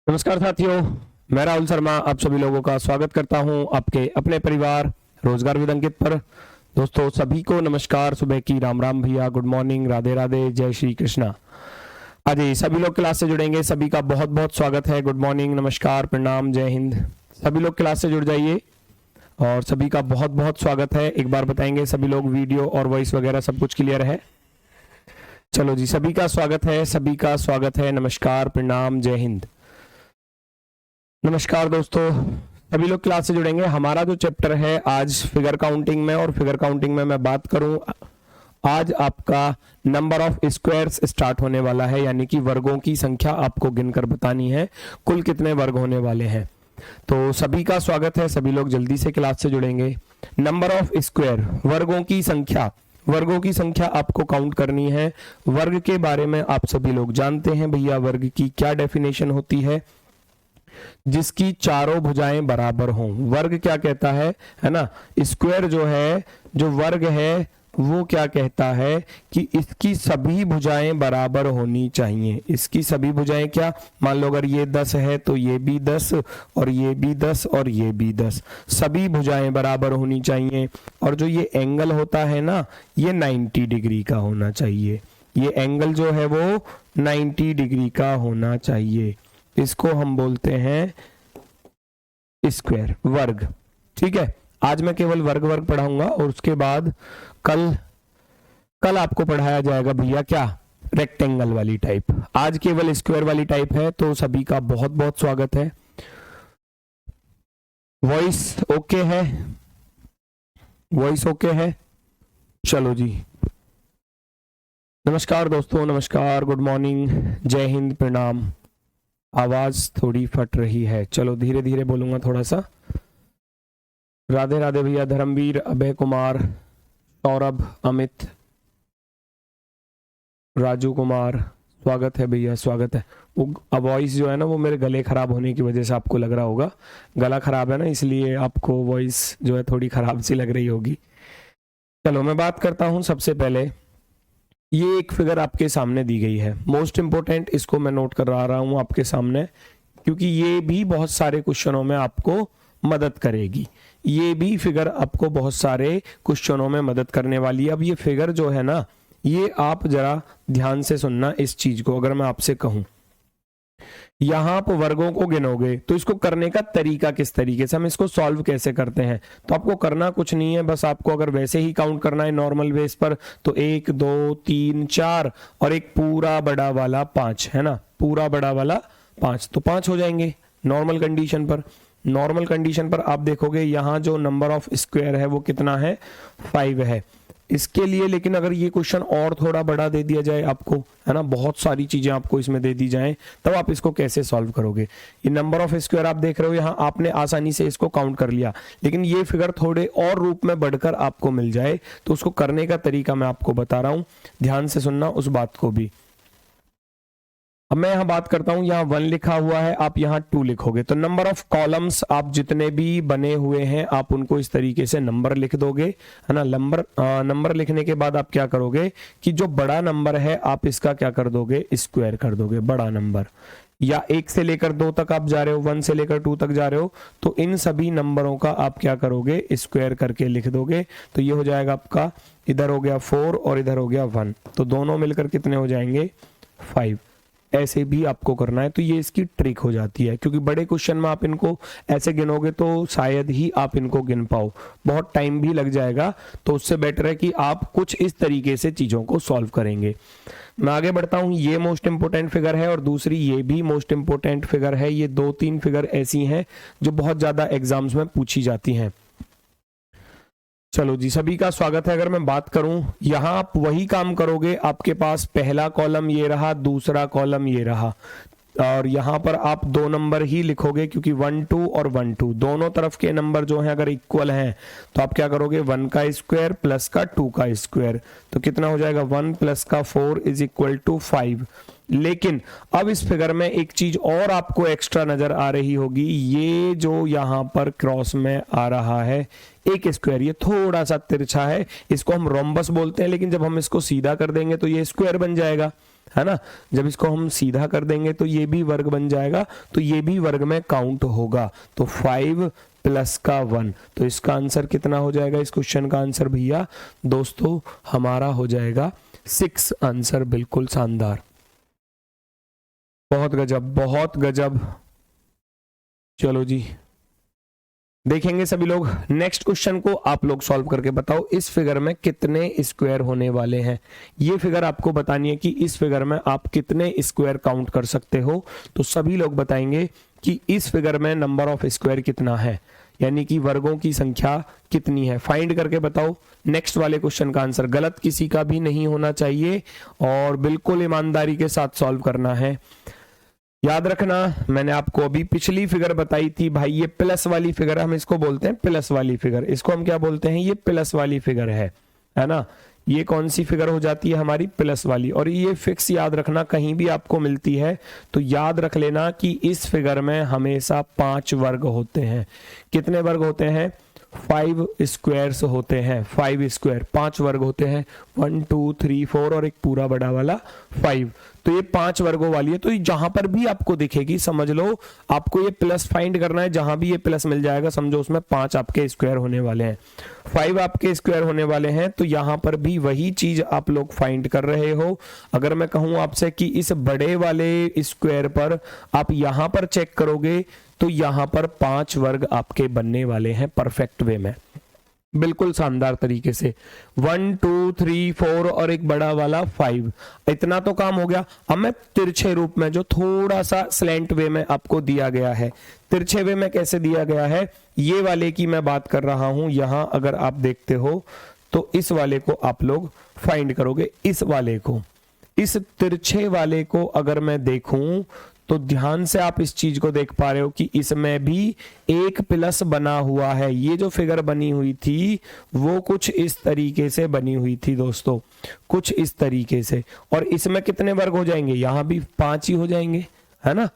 नमस्कार साथियों, मैं राहुल शर्मा आप सभी लोगों का स्वागत करता हूं आपके अपने परिवार रोजगार विद अंकित पर। दोस्तों सभी को नमस्कार, सुबह की राम राम भैया, गुड मॉर्निंग, राधे राधे, जय श्री कृष्णा। आज ये सभी लोग क्लास से जुड़ेंगे, सभी का बहुत बहुत स्वागत है। गुड मॉर्निंग, नमस्कार, प्रणाम, जय हिंद। सभी लोग क्लास से जुड़ जाइए और सभी का बहुत बहुत स्वागत है। एक बार बताएंगे सभी लोग वीडियो और वॉइस वगैरह सब कुछ क्लियर है? चलो जी, सभी का स्वागत है, सभी का स्वागत है। नमस्कार, प्रणाम, जय हिंद। नमस्कार दोस्तों, सभी लोग क्लास से जुड़ेंगे। हमारा जो चैप्टर है आज फिगर काउंटिंग में, और फिगर काउंटिंग में मैं बात करूं, आज आपका नंबर ऑफ स्क्वायर्स स्टार्ट होने वाला है, यानी कि वर्गों की संख्या आपको गिनकर बतानी है, कुल कितने वर्ग होने वाले हैं। तो सभी का स्वागत है, सभी लोग जल्दी से क्लास से जुड़ेंगे। नंबर ऑफ स्क्वायर, वर्गों की संख्या, वर्गों की संख्या आपको काउंट करनी है। वर्ग के बारे में आप सभी लोग जानते हैं भैया, वर्ग की क्या डेफिनेशन होती है? जिसकी चारों भुजाएं बराबर हों। वर्ग क्या कहता है ना? स्क्वायर जो है, जो वर्ग है, वो क्या कहता है कि इसकी सभी भुजाएं बराबर होनी चाहिए। इसकी सभी भुजाएं क्या? मान लो अगर ये 10 है तो ये भी 10 और ये भी 10 और ये भी 10, सभी भुजाएं बराबर होनी चाहिए। और जो ये एंगल होता है ना, ये 90 डिग्री का होना चाहिए। ये एंगल जो है वो 90 डिग्री का होना चाहिए। इसको हम बोलते हैं स्क्वायर, वर्ग। ठीक है, आज मैं केवल वर्ग वर्ग पढ़ाऊंगा और उसके बाद कल आपको पढ़ाया जाएगा भैया क्या? रेक्टेंगल वाली टाइप। आज केवल स्क्वायर वाली टाइप है, तो सभी का बहुत बहुत स्वागत है। वॉइस ओके है? वॉइस ओके है? चलो जी, नमस्कार दोस्तों, नमस्कार, गुड मॉर्निंग, जय हिंद, प्रणाम। आवाज थोड़ी फट रही है, चलो धीरे धीरे बोलूंगा थोड़ा सा। राधे राधे भैया, धर्मवीर, अभय कुमार, सौरभ, अमित, राजू कुमार, स्वागत है भैया, स्वागत है। वो वॉइस जो है ना, वो मेरे गले खराब होने की वजह से आपको लग रहा होगा, गला खराब है ना, इसलिए आपको वॉइस जो है थोड़ी खराब सी लग रही होगी। चलो मैं बात करता हूं। सबसे पहले ये एक फिगर आपके सामने दी गई है, मोस्ट इंपोर्टेंट, इसको मैं नोट करा रहा हूं आपके सामने, क्योंकि ये भी बहुत सारे क्वेश्चनों में आपको मदद करेगी। ये भी फिगर आपको बहुत सारे क्वेश्चनों में मदद करने वाली है। अब ये फिगर जो है ना, ये आप जरा ध्यान से सुनना इस चीज को। अगर मैं आपसे कहूं यहां आप वर्गों को गिनोगे, तो इसको करने का तरीका किस तरीके से, हम इसको सॉल्व कैसे करते हैं, तो आपको करना कुछ नहीं है, बस आपको अगर वैसे ही काउंट करना है नॉर्मल बेस पर, तो 1 2 3 4 और एक पूरा बड़ा वाला 5 है ना, पूरा बड़ा वाला 5, तो 5 हो जाएंगे नॉर्मल कंडीशन पर। नॉर्मल कंडीशन पर आप देखोगे यहां जो नंबर ऑफ स्क्वायर है वो कितना है? 5 है इसके लिए। लेकिन अगर ये क्वेश्चन और थोड़ा बड़ा दे दिया जाए आपको, है ना, बहुत सारी चीजें आपको इसमें दे दी जाएं, तब आप इसको कैसे सॉल्व करोगे? ये नंबर ऑफ स्क्वायर आप देख रहे हो यहाँ, आपने आसानी से इसको काउंट कर लिया, लेकिन ये फिगर थोड़े और रूप में बढ़कर आपको मिल जाए, तो उसको करने का तरीका मैं आपको बता रहा हूं, ध्यान से सुनना उस बात को भी। अब मैं यहाँ बात करता हूँ, यहाँ 1 लिखा हुआ है, आप यहाँ 2 लिखोगे, तो नंबर ऑफ कॉलम्स आप जितने भी बने हुए हैं आप उनको इस तरीके से नंबर लिख दोगे, है ना। नंबर लिखने के बाद आप क्या करोगे कि जो बड़ा नंबर है आप इसका क्या कर दोगे? स्क्वायर कर दोगे। बड़ा नंबर, या 1 से लेकर 2 तक आप जा रहे हो, 1 से लेकर 2 तक जा रहे हो, तो इन सभी नंबरों का आप क्या करोगे? स्क्वायर करके लिख दोगे। तो ये हो जाएगा आपका, इधर हो गया 4 और इधर हो गया 1, तो दोनों मिलकर कितने हो जाएंगे? 5। ऐसे भी आपको करना है, तो ये इसकी ट्रिक हो जाती है, क्योंकि बड़े क्वेश्चन में आप इनको ऐसे गिनोगे तो शायद ही आप इनको गिन पाओ, बहुत टाइम भी लग जाएगा। तो उससे बेटर है कि आप कुछ इस तरीके से चीजों को सॉल्व करेंगे। मैं आगे बढ़ता हूं। ये मोस्ट इंपोर्टेंट फिगर है और दूसरी ये भी मोस्ट इंपोर्टेंट फिगर है। ये 2-3 फिगर ऐसी हैं जो बहुत ज्यादा एग्जाम्स में पूछी जाती हैं। चलो जी, सभी का स्वागत है। अगर मैं बात करूं, यहां आप वही काम करोगे, आपके पास पहला कॉलम ये रहा, दूसरा कॉलम ये रहा, और यहां पर आप 2 नंबर ही लिखोगे, क्योंकि 1 2 और 1 2 दोनों तरफ के नंबर जो हैं अगर इक्वल हैं, तो आप क्या करोगे? 1 का स्क्वायर प्लस का 2 का स्क्वायर, तो कितना हो जाएगा? 1 प्लस का 4 इज इक्वल टू 5। लेकिन अब इस फिगर में एक चीज और आपको एक्स्ट्रा नजर आ रही होगी, ये जो यहां पर क्रॉस में आ रहा है एक स्क्वायर, ये थोड़ा सा तिरछा है, इसको हम रोम्बस बोलते हैं, लेकिन जब हम इसको सीधा कर देंगे तो ये स्क्वायर बन जाएगा, है ना। जब इसको हम सीधा कर देंगे तो ये भी वर्ग बन जाएगा, तो ये भी वर्ग में काउंट होगा। तो 5 प्लस का 1, तो इसका आंसर कितना हो जाएगा, इस क्वेश्चन का आंसर भैया दोस्तों हमारा हो जाएगा 6 आंसर। बिल्कुल शानदार, बहुत गजब, बहुत गजब। चलो जी, देखेंगे सभी लोग नेक्स्ट क्वेश्चन को, आप लोग सॉल्व करके बताओ इस फिगर में कितने स्क्वायर होने वाले हैं। ये फिगर आपको बतानी है कि इस फिगर में आप कितने स्क्वायर काउंट कर सकते हो। तो सभी लोग बताएंगे कि इस फिगर में नंबर ऑफ स्क्वायर कितना है, यानी कि वर्गों की संख्या कितनी है, फाइंड करके बताओ। नेक्स्ट वाले क्वेश्चन का आंसर गलत किसी का भी नहीं होना चाहिए और बिल्कुल ईमानदारी के साथ सॉल्व करना है। याद रखना, मैंने आपको अभी पिछली फिगर बताई थी भाई, ये प्लस वाली फिगर, हम इसको बोलते हैं प्लस वाली फिगर, इसको हम क्या बोलते हैं, ये प्लस वाली फिगर है ना। ये कौन सी फिगर हो जाती है हमारी, प्लस वाली। और ये फिक्स याद रखना, कहीं भी आपको मिलती है तो याद रख लेना कि इस फिगर में हमेशा 5 वर्ग होते हैं। कितने वर्ग होते हैं, 5 स्क्वायर्स होते हैं, 5 स्क्वायर, 5 वर्ग होते हैं, 1 2 3 4 और एक पूरा बड़ा वाला 5। तो ये 5 वर्गों वाली है। तो जहां पर भी आपको दिखेगी समझ लो आपको ये प्लस फाइंड करना है, जहां भी ये प्लस मिल जाएगा समझो उसमें 5 आपके स्क्वायर होने वाले हैं, 5 आपके स्क्वायर होने वाले हैं। तो यहां पर भी वही चीज आप लोग फाइंड कर रहे हो। अगर मैं कहूं आपसे कि इस बड़े वाले स्क्वायर पर आप यहां पर चेक करोगे तो यहां पर 5 वर्ग आपके बनने वाले हैं परफेक्ट वे में, बिल्कुल शानदार तरीके से। 1 2 3 4 और एक बड़ा वाला 5, इतना तो काम हो गया। अब मैं तिरछे रूप में, जो थोड़ा सा स्लैंट वे में आपको दिया गया है, तिरछे वे में कैसे दिया गया है, ये वाले की मैं बात कर रहा हूं। यहां अगर आप देखते हो तो इस वाले को आप लोग फाइंड करोगे, इस वाले को, इस तिरछे वाले को अगर मैं देखूं तो ध्यान से आप इस चीज को देख पा रहे हो कि इसमें भी एक प्लस बना हुआ है। ये जो फिगर बनी हुई थी वो कुछ इस तरीके से बनी हुई थी दोस्तों, कुछ इस तरीके से। और इसमें कितने वर्ग हो जाएंगे, यहां भी 5 ही हो जाएंगे, है ना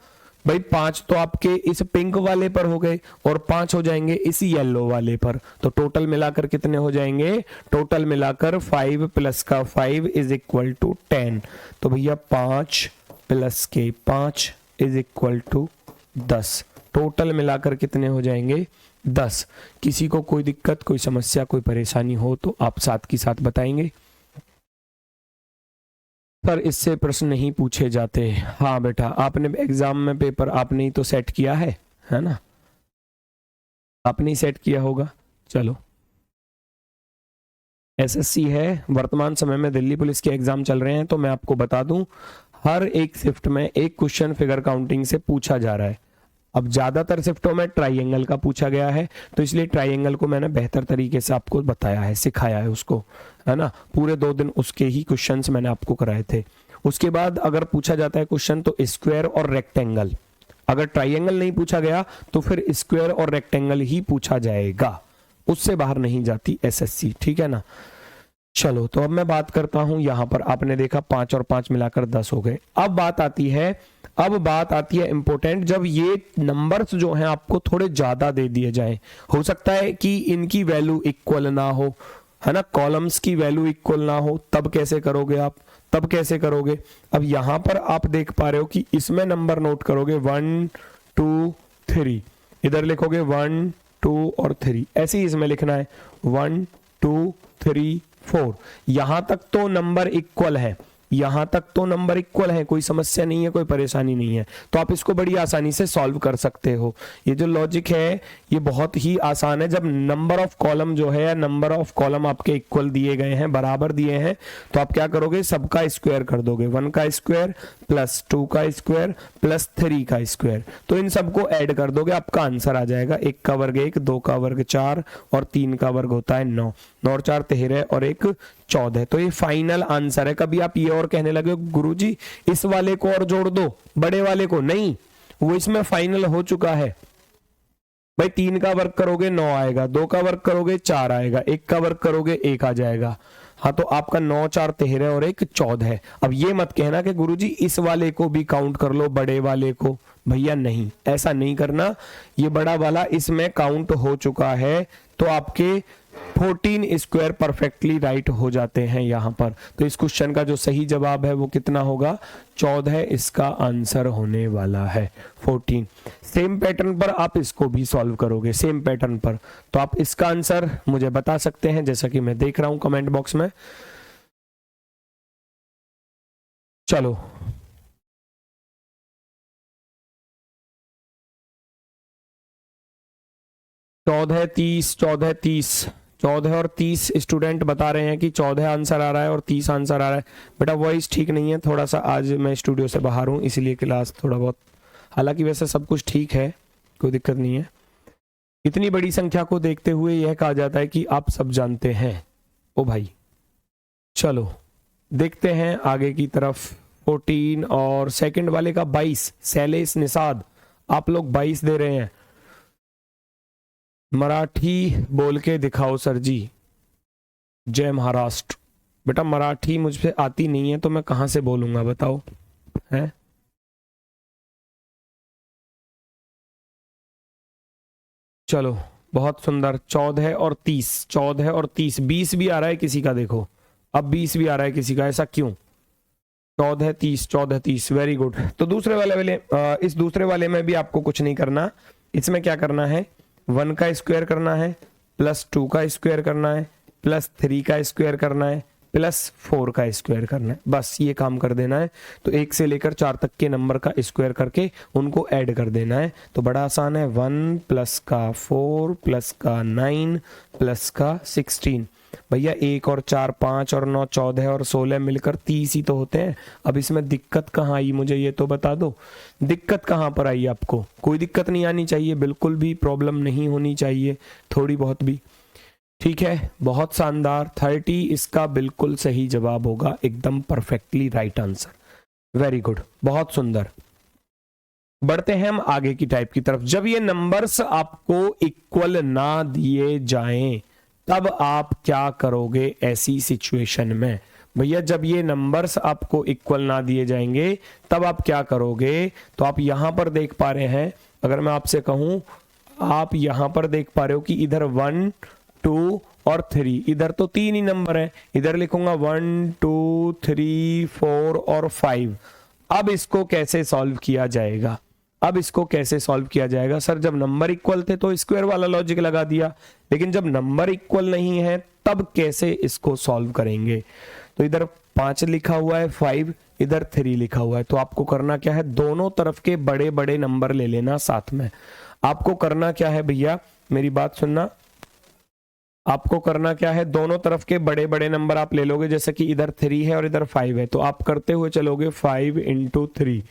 भाई। 5 तो आपके इस पिंक वाले पर हो गए और 5 हो जाएंगे इस येलो वाले पर। तो टोटल मिलाकर कितने हो जाएंगे, टोटल मिलाकर 5 प्लस का 5 इज इक्वल टू 10। तो भैया 5 प्लस के 5 इज इक्वल टू 10। टोटल मिलाकर कितने हो जाएंगे, 10। किसी को कोई दिक्कत, कोई समस्या, कोई परेशानी हो तो आप साथ की साथ बताएंगे। पर इससे प्रश्न नहीं पूछे जाते। हाँ बेटा, आपने एग्जाम में पेपर आपने ही तो सेट किया है ना, आपने ही सेट किया होगा। चलो, एसएससी है, वर्तमान समय में दिल्ली पुलिस के एग्जाम चल रहे हैं। तो मैं आपको बता दूं, हर एक शिफ्ट में एक क्वेश्चन फिगर काउंटिंग से पूछा जा रहा है। अब ज्यादातर शिफ्टों में ट्राइंगल का पूछा गया है, तो इसलिए ट्राइंगल को मैंने बेहतर तरीके से आपको बताया है, सिखाया है उसको, है ना। पूरे 2 दिन उसके ही क्वेश्चंस मैंने आपको कराए थे। उसके बाद अगर पूछा जाता है क्वेश्चन तो स्क्वायर और रेक्टेंगल, अगर ट्राइंगल नहीं पूछा गया तो फिर स्क्वायर और रेक्टेंगल ही पूछा जाएगा, उससे बाहर नहीं जाती एसएससी, ठीक है ना। चलो, तो अब मैं बात करता हूं, यहां पर आपने देखा 5 और 5 मिलाकर 10 हो गए। अब बात आती है इंपॉर्टेंट, जब ये नंबर्स जो हैं आपको थोड़े ज्यादा दे दिए जाएं, हो सकता है कि इनकी वैल्यू इक्वल ना हो, है ना, कॉलम्स की वैल्यू इक्वल ना हो, तब कैसे करोगे आप, तब कैसे करोगे। अब यहां पर आप देख पा रहे हो कि इसमें नंबर नोट करोगे 1 2 3, इधर लिखोगे 1 2 और 3, ऐसे ही इसमें लिखना है 1 2 3 4। यहां तक तो नंबर इक्वल है, यहां तक तो नंबर इक्वल है, कोई समस्या नहीं है, कोई परेशानी नहीं है। तो आप इसको बड़ी आसानी से सॉल्व कर सकते हो। ये जो लॉजिक है ये बहुत ही आसान है। जब नंबर ऑफ कॉलम जो है या नंबर ऑफ कॉलम आपके इक्वल दिए गए हैं, बराबर दिए हैं, तो आप क्या करोगे, सबका स्क्वायर कर दोगे। 1 का स्क्वायर प्लस 2 का स्क्वायर प्लस 3 का स्क्वायर, तो इन सबको ऐड कर दोगे, आपका आंसर आ जाएगा। 1 का वर्ग 1, 2 का वर्ग 4 और 3 का वर्ग होता है 9, 9 और 4 13 और 1 14। तो ये फाइनल आंसर है। कभी आप ये और कहने लगे गुरुजी इस वाले को और जोड़ दो, बड़े वाले को, नहीं, वो इसमें फाइनल हो चुका है भाई। 3 का वर्ग करोगे 9 आएगा, 2 का वर्ग करोगे 4 आएगा, 1 का वर्ग करोगे 1 आ जाएगा। हाँ तो आपका 9 4 13 और एक 14 है। अब ये मत कहना कि गुरुजी इस वाले को भी काउंट कर लो, बड़े वाले को, भैया नहीं, ऐसा नहीं करना। ये बड़ा वाला इसमें काउंट हो चुका है तो आपके 14 स्क्वायर परफेक्टली राइट हो जाते हैं यहां पर। तो इस क्वेश्चन का जो सही जवाब है वो कितना होगा, 14 इसका आंसर होने वाला है, 14। सेम पैटर्न पर आप इसको भी सॉल्व करोगे, सेम पैटर्न पर, तो आप इसका आंसर मुझे बता सकते हैं, जैसा कि मैं देख रहा हूं कमेंट बॉक्स में। चलो चौदह तीस, 14 30, 14 और 30 स्टूडेंट बता रहे हैं कि 14 आंसर आ रहा है और 30 आंसर आ रहा है। बेटा वॉइस ठीक नहीं है, थोड़ा सा आज मैं स्टूडियो से बाहर हूँ इसलिए क्लास थोड़ा बहुत, हालांकि वैसे सब कुछ ठीक है, कोई दिक्कत नहीं है। इतनी बड़ी संख्या को देखते हुए यह कहा जाता है कि आप सब जानते हैं। ओ भाई चलो देखते हैं आगे की तरफ। 14 और सेकंड वाले का 22, शैलेश निषाद आप लोग 22 दे रहे हैं। मराठी बोल के दिखाओ सर जी, जय महाराष्ट्र। बेटा मराठी मुझसे आती नहीं है तो मैं कहां से बोलूंगा बताओ, है? चलो बहुत सुंदर, 14 और 30, 14 और 30, 20 भी आ रहा है किसी का, देखो अब 20 भी आ रहा है किसी का, ऐसा क्यों? 14 30, 14 30, वेरी गुड। तो दूसरे वाले इस दूसरे वाले में भी आपको कुछ नहीं करना, इसमें क्या करना है, 1 का स्क्वायर करना है, +2 का स्क्वायर करना है, +3 का स्क्वायर करना है, +4 का स्क्वायर करना है, बस ये काम कर देना है। तो 1 से लेकर 4 तक के नंबर का स्क्वायर करके उनको ऐड कर देना है, तो बड़ा आसान है। 1 + का 4 + का 9 + का 16, भैया 1 और 4 5 और 9 14 और 16 मिलकर 30 ही तो होते हैं। अब इसमें दिक्कत कहाँ आई, मुझे ये तो बता दो, दिक्कत कहाँ पर आई आपको? कोई दिक्कत नहीं आनी चाहिए, बिल्कुल भी प्रॉब्लम नहीं होनी चाहिए, थोड़ी बहुत भी, ठीक है। बहुत शानदार, 30 इसका बिल्कुल सही जवाब होगा, एकदम perfectly right answer, very good, बहुत सुंदर। बढ़ते हैं हम आगे की टाइप की तरफ। जब ये नंबर्स आपको इक्वल ना दिए जाएं तब आप क्या करोगे ऐसी सिचुएशन में? भैया जब ये नंबर्स आपको इक्वल ना दिए जाएंगे तब आप क्या करोगे? तो आप यहां पर देख पा रहे हैं, अगर मैं आपसे कहूं, आप यहां पर देख पा रहे हो कि इधर 1 2 और 3, इधर तो 3 ही नंबर है, इधर लिखूंगा 1 2 3 4 और 5। अब इसको कैसे सॉल्व किया जाएगा? अब इसको कैसे सॉल्व किया जाएगा? सर जब नंबर इक्वल थे तो स्क्वायर वाला लॉजिक लगा दिया, लेकिन जब नंबर इक्वल नहीं है तब कैसे इसको सॉल्व करेंगे? तो इधर 5 लिखा हुआ है, 5, इधर 3 लिखा हुआ है, तो आपको करना क्या है, दोनों तरफ के बड़े बड़े नंबर ले लेना साथ में। आपको करना क्या है भैया, मेरी बात सुनना, आपको करना क्या है, दोनों तरफ के बड़े बड़े नंबर आप ले लोगे, जैसे कि इधर 3 है और इधर 5 है, तो आप करते हुए चलोगे 5 × 3,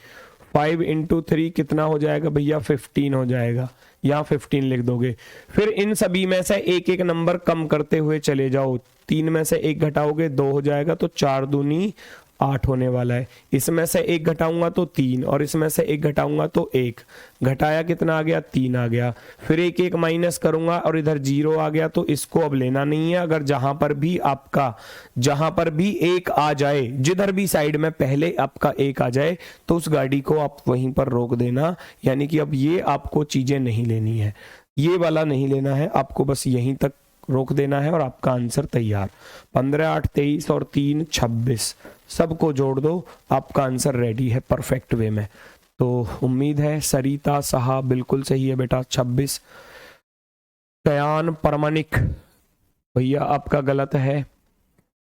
5 × 3 कितना हो जाएगा भैया, 15 हो जाएगा, यहाँ 15 लिख दोगे। फिर इन सभी में से एक एक नंबर कम करते हुए चले जाओ, 3 में से 1 घटाओगे 2 हो जाएगा, तो 4 दूनी 8 होने वाला है। इसमें से 1 घटाऊंगा तो 3 और इसमें से 1 घटाऊंगा तो 1, घटाया कितना आ गया, 3 आ गया। फिर 1 1 माइनस करूंगा और इधर 0 आ गया, तो इसको अब लेना नहीं है। अगर जहां पर भी 1 आ जाए, जिधर भी साइड में पहले आपका 1 आ जाए तो उस गाड़ी को आप वहीं पर रोक देना, यानी कि अब ये आपको चीजें नहीं लेनी है, ये वाला नहीं लेना है, आपको बस यहीं तक रोक देना है और आपका आंसर तैयार। 15 8 23 और 3 26, सबको जोड़ दो, आपका आंसर रेडी है परफेक्ट वे में। तो उम्मीद है सरिता साहा बिल्कुल सही है बेटा, 26। कयान परमानिक भैया आपका गलत है,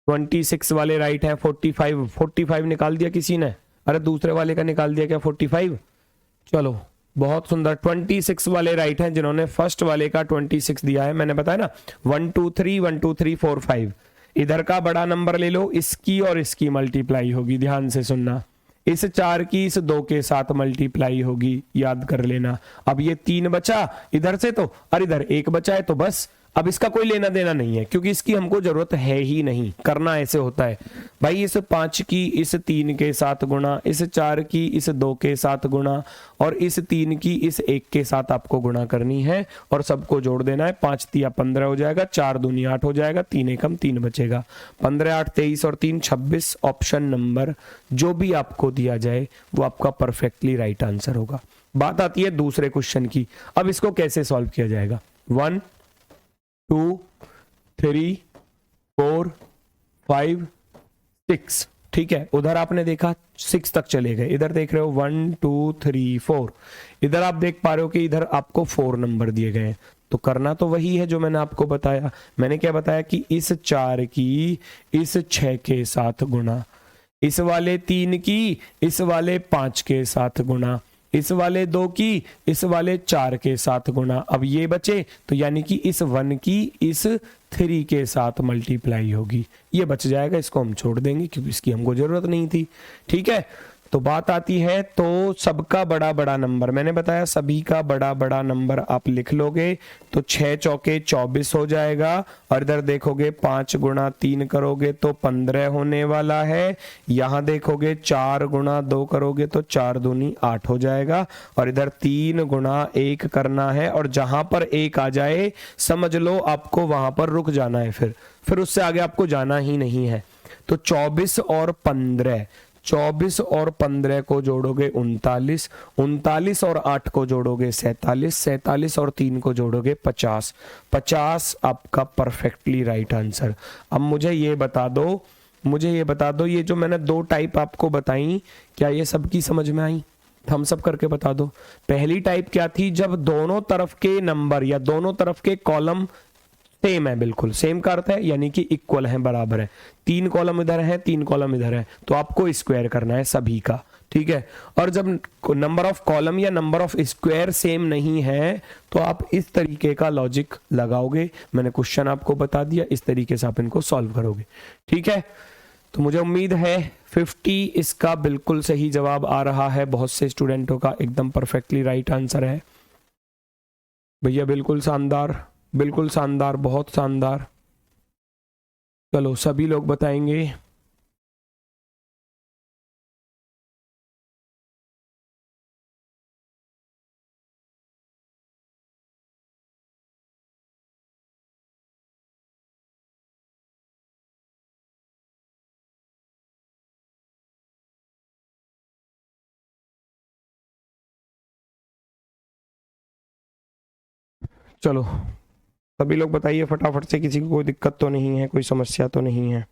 26 वाले राइट है, 45 निकाल दिया किसी ने, अरे दूसरे वाले का निकाल दिया क्या 45? चलो बहुत सुंदर, 26 वाले राइट हैं जिन्होंने फर्स्ट वाले का 26 दिया है। मैंने बताया ना 1 2 3 1 2 3 4 5, इधर का बड़ा नंबर ले लो, इसकी और इसकी मल्टीप्लाई होगी, ध्यान से सुनना, इस 4 की इस 2 के साथ मल्टीप्लाई होगी, याद कर लेना। अब ये 3 बचा इधर से तो, और इधर 1 बचा है, तो बस अब इसका कोई लेना देना नहीं है क्योंकि इसकी हमको जरूरत है ही नहीं। करना ऐसे होता है भाई, इस 5 की इस 3 के साथ गुणा, इस 4 की इस 2 के साथ गुणा और इस 3 की इस 1 के साथ आपको गुणा करनी है और सबको जोड़ देना है। 5 तिया 15 हो जाएगा, 4 दूनी 8 हो जाएगा, 3 एकम 3 बचेगा। 15 8 23 और 3 26। ऑप्शन नंबर जो भी आपको दिया जाए वो आपका परफेक्टली राइट आंसर होगा। बात आती है दूसरे क्वेश्चन की। अब इसको कैसे सॉल्व किया जाएगा? 1 2 3 4 5 6, ठीक है। उधर आपने देखा 6 तक चले गए, इधर देख रहे हो 1 2 3 4। इधर आप देख पा रहे हो कि इधर आपको 4 नंबर दिए गए हैं। तो करना तो वही है जो मैंने आपको बताया। मैंने क्या बताया कि इस 4 की इस 6 के साथ गुणा, इस वाले 3 की इस वाले 5 के साथ गुणा, इस वाले 2 की इस वाले 4 के साथ गुणा। अब ये बचे तो यानी कि इस 1 की इस 3 के साथ मल्टीप्लाई होगी, ये बच जाएगा। इसको हम छोड़ देंगे क्योंकि इसकी हमको जरूरत नहीं थी, ठीक है। तो बात आती है तो सबका बड़ा बड़ा नंबर, मैंने बताया सभी का बड़ा बड़ा नंबर आप लिख लोगे तो 6 चौके 24 हो जाएगा। और इधर देखोगे 5 गुणा 3 करोगे तो 15 होने वाला है। यहां देखोगे 4 गुणा 2 करोगे तो 4 दूनी 8 हो जाएगा। और इधर 3 गुणा 1 करना है और जहां पर 1 आ जाए समझ लो आपको वहां पर रुक जाना है, फिर उससे आगे आपको जाना ही नहीं है। तो 24 और 15, 24 और 15 को जोड़ोगे 39, 39 और 8 को जोड़ोगे 47, 47 और 3 को जोड़ोगे 50, 50 आपका परफेक्टली राइट आंसर। अब मुझे ये बता दो ये जो मैंने 2 टाइप आपको बताई, क्या ये सबकी समझ में आई? थम्स अप करके बता दो। पहली टाइप क्या थी? जब दोनों तरफ के नंबर या दोनों तरफ के कॉलम सेम है, बिल्कुल सेम का अर्थ है यानी कि इक्वल है, बराबर है। 3 कॉलम इधर है 3 कॉलम इधर है तो आपको स्क्वायर करना है सभी का, ठीक है। और जब नंबर ऑफ कॉलम या नंबर ऑफ स्क्वायर सेम नहीं है तो आप इस तरीके का लॉजिक लगाओगे। मैंने क्वेश्चन आपको बता दिया, इस तरीके से आप इनको सॉल्व करोगे, ठीक है। तो मुझे उम्मीद है 50 इसका बिल्कुल सही जवाब आ रहा है। बहुत से स्टूडेंटों का एकदम परफेक्टली राइट आंसर है भैया, बिल्कुल शानदार, बिल्कुल शानदार, बहुत शानदार। चलो सभी लोग बताएंगे। चलो सभी लोग बताइए फटाफट से, किसी को कोई दिक्कत तो नहीं है, कोई समस्या तो नहीं है?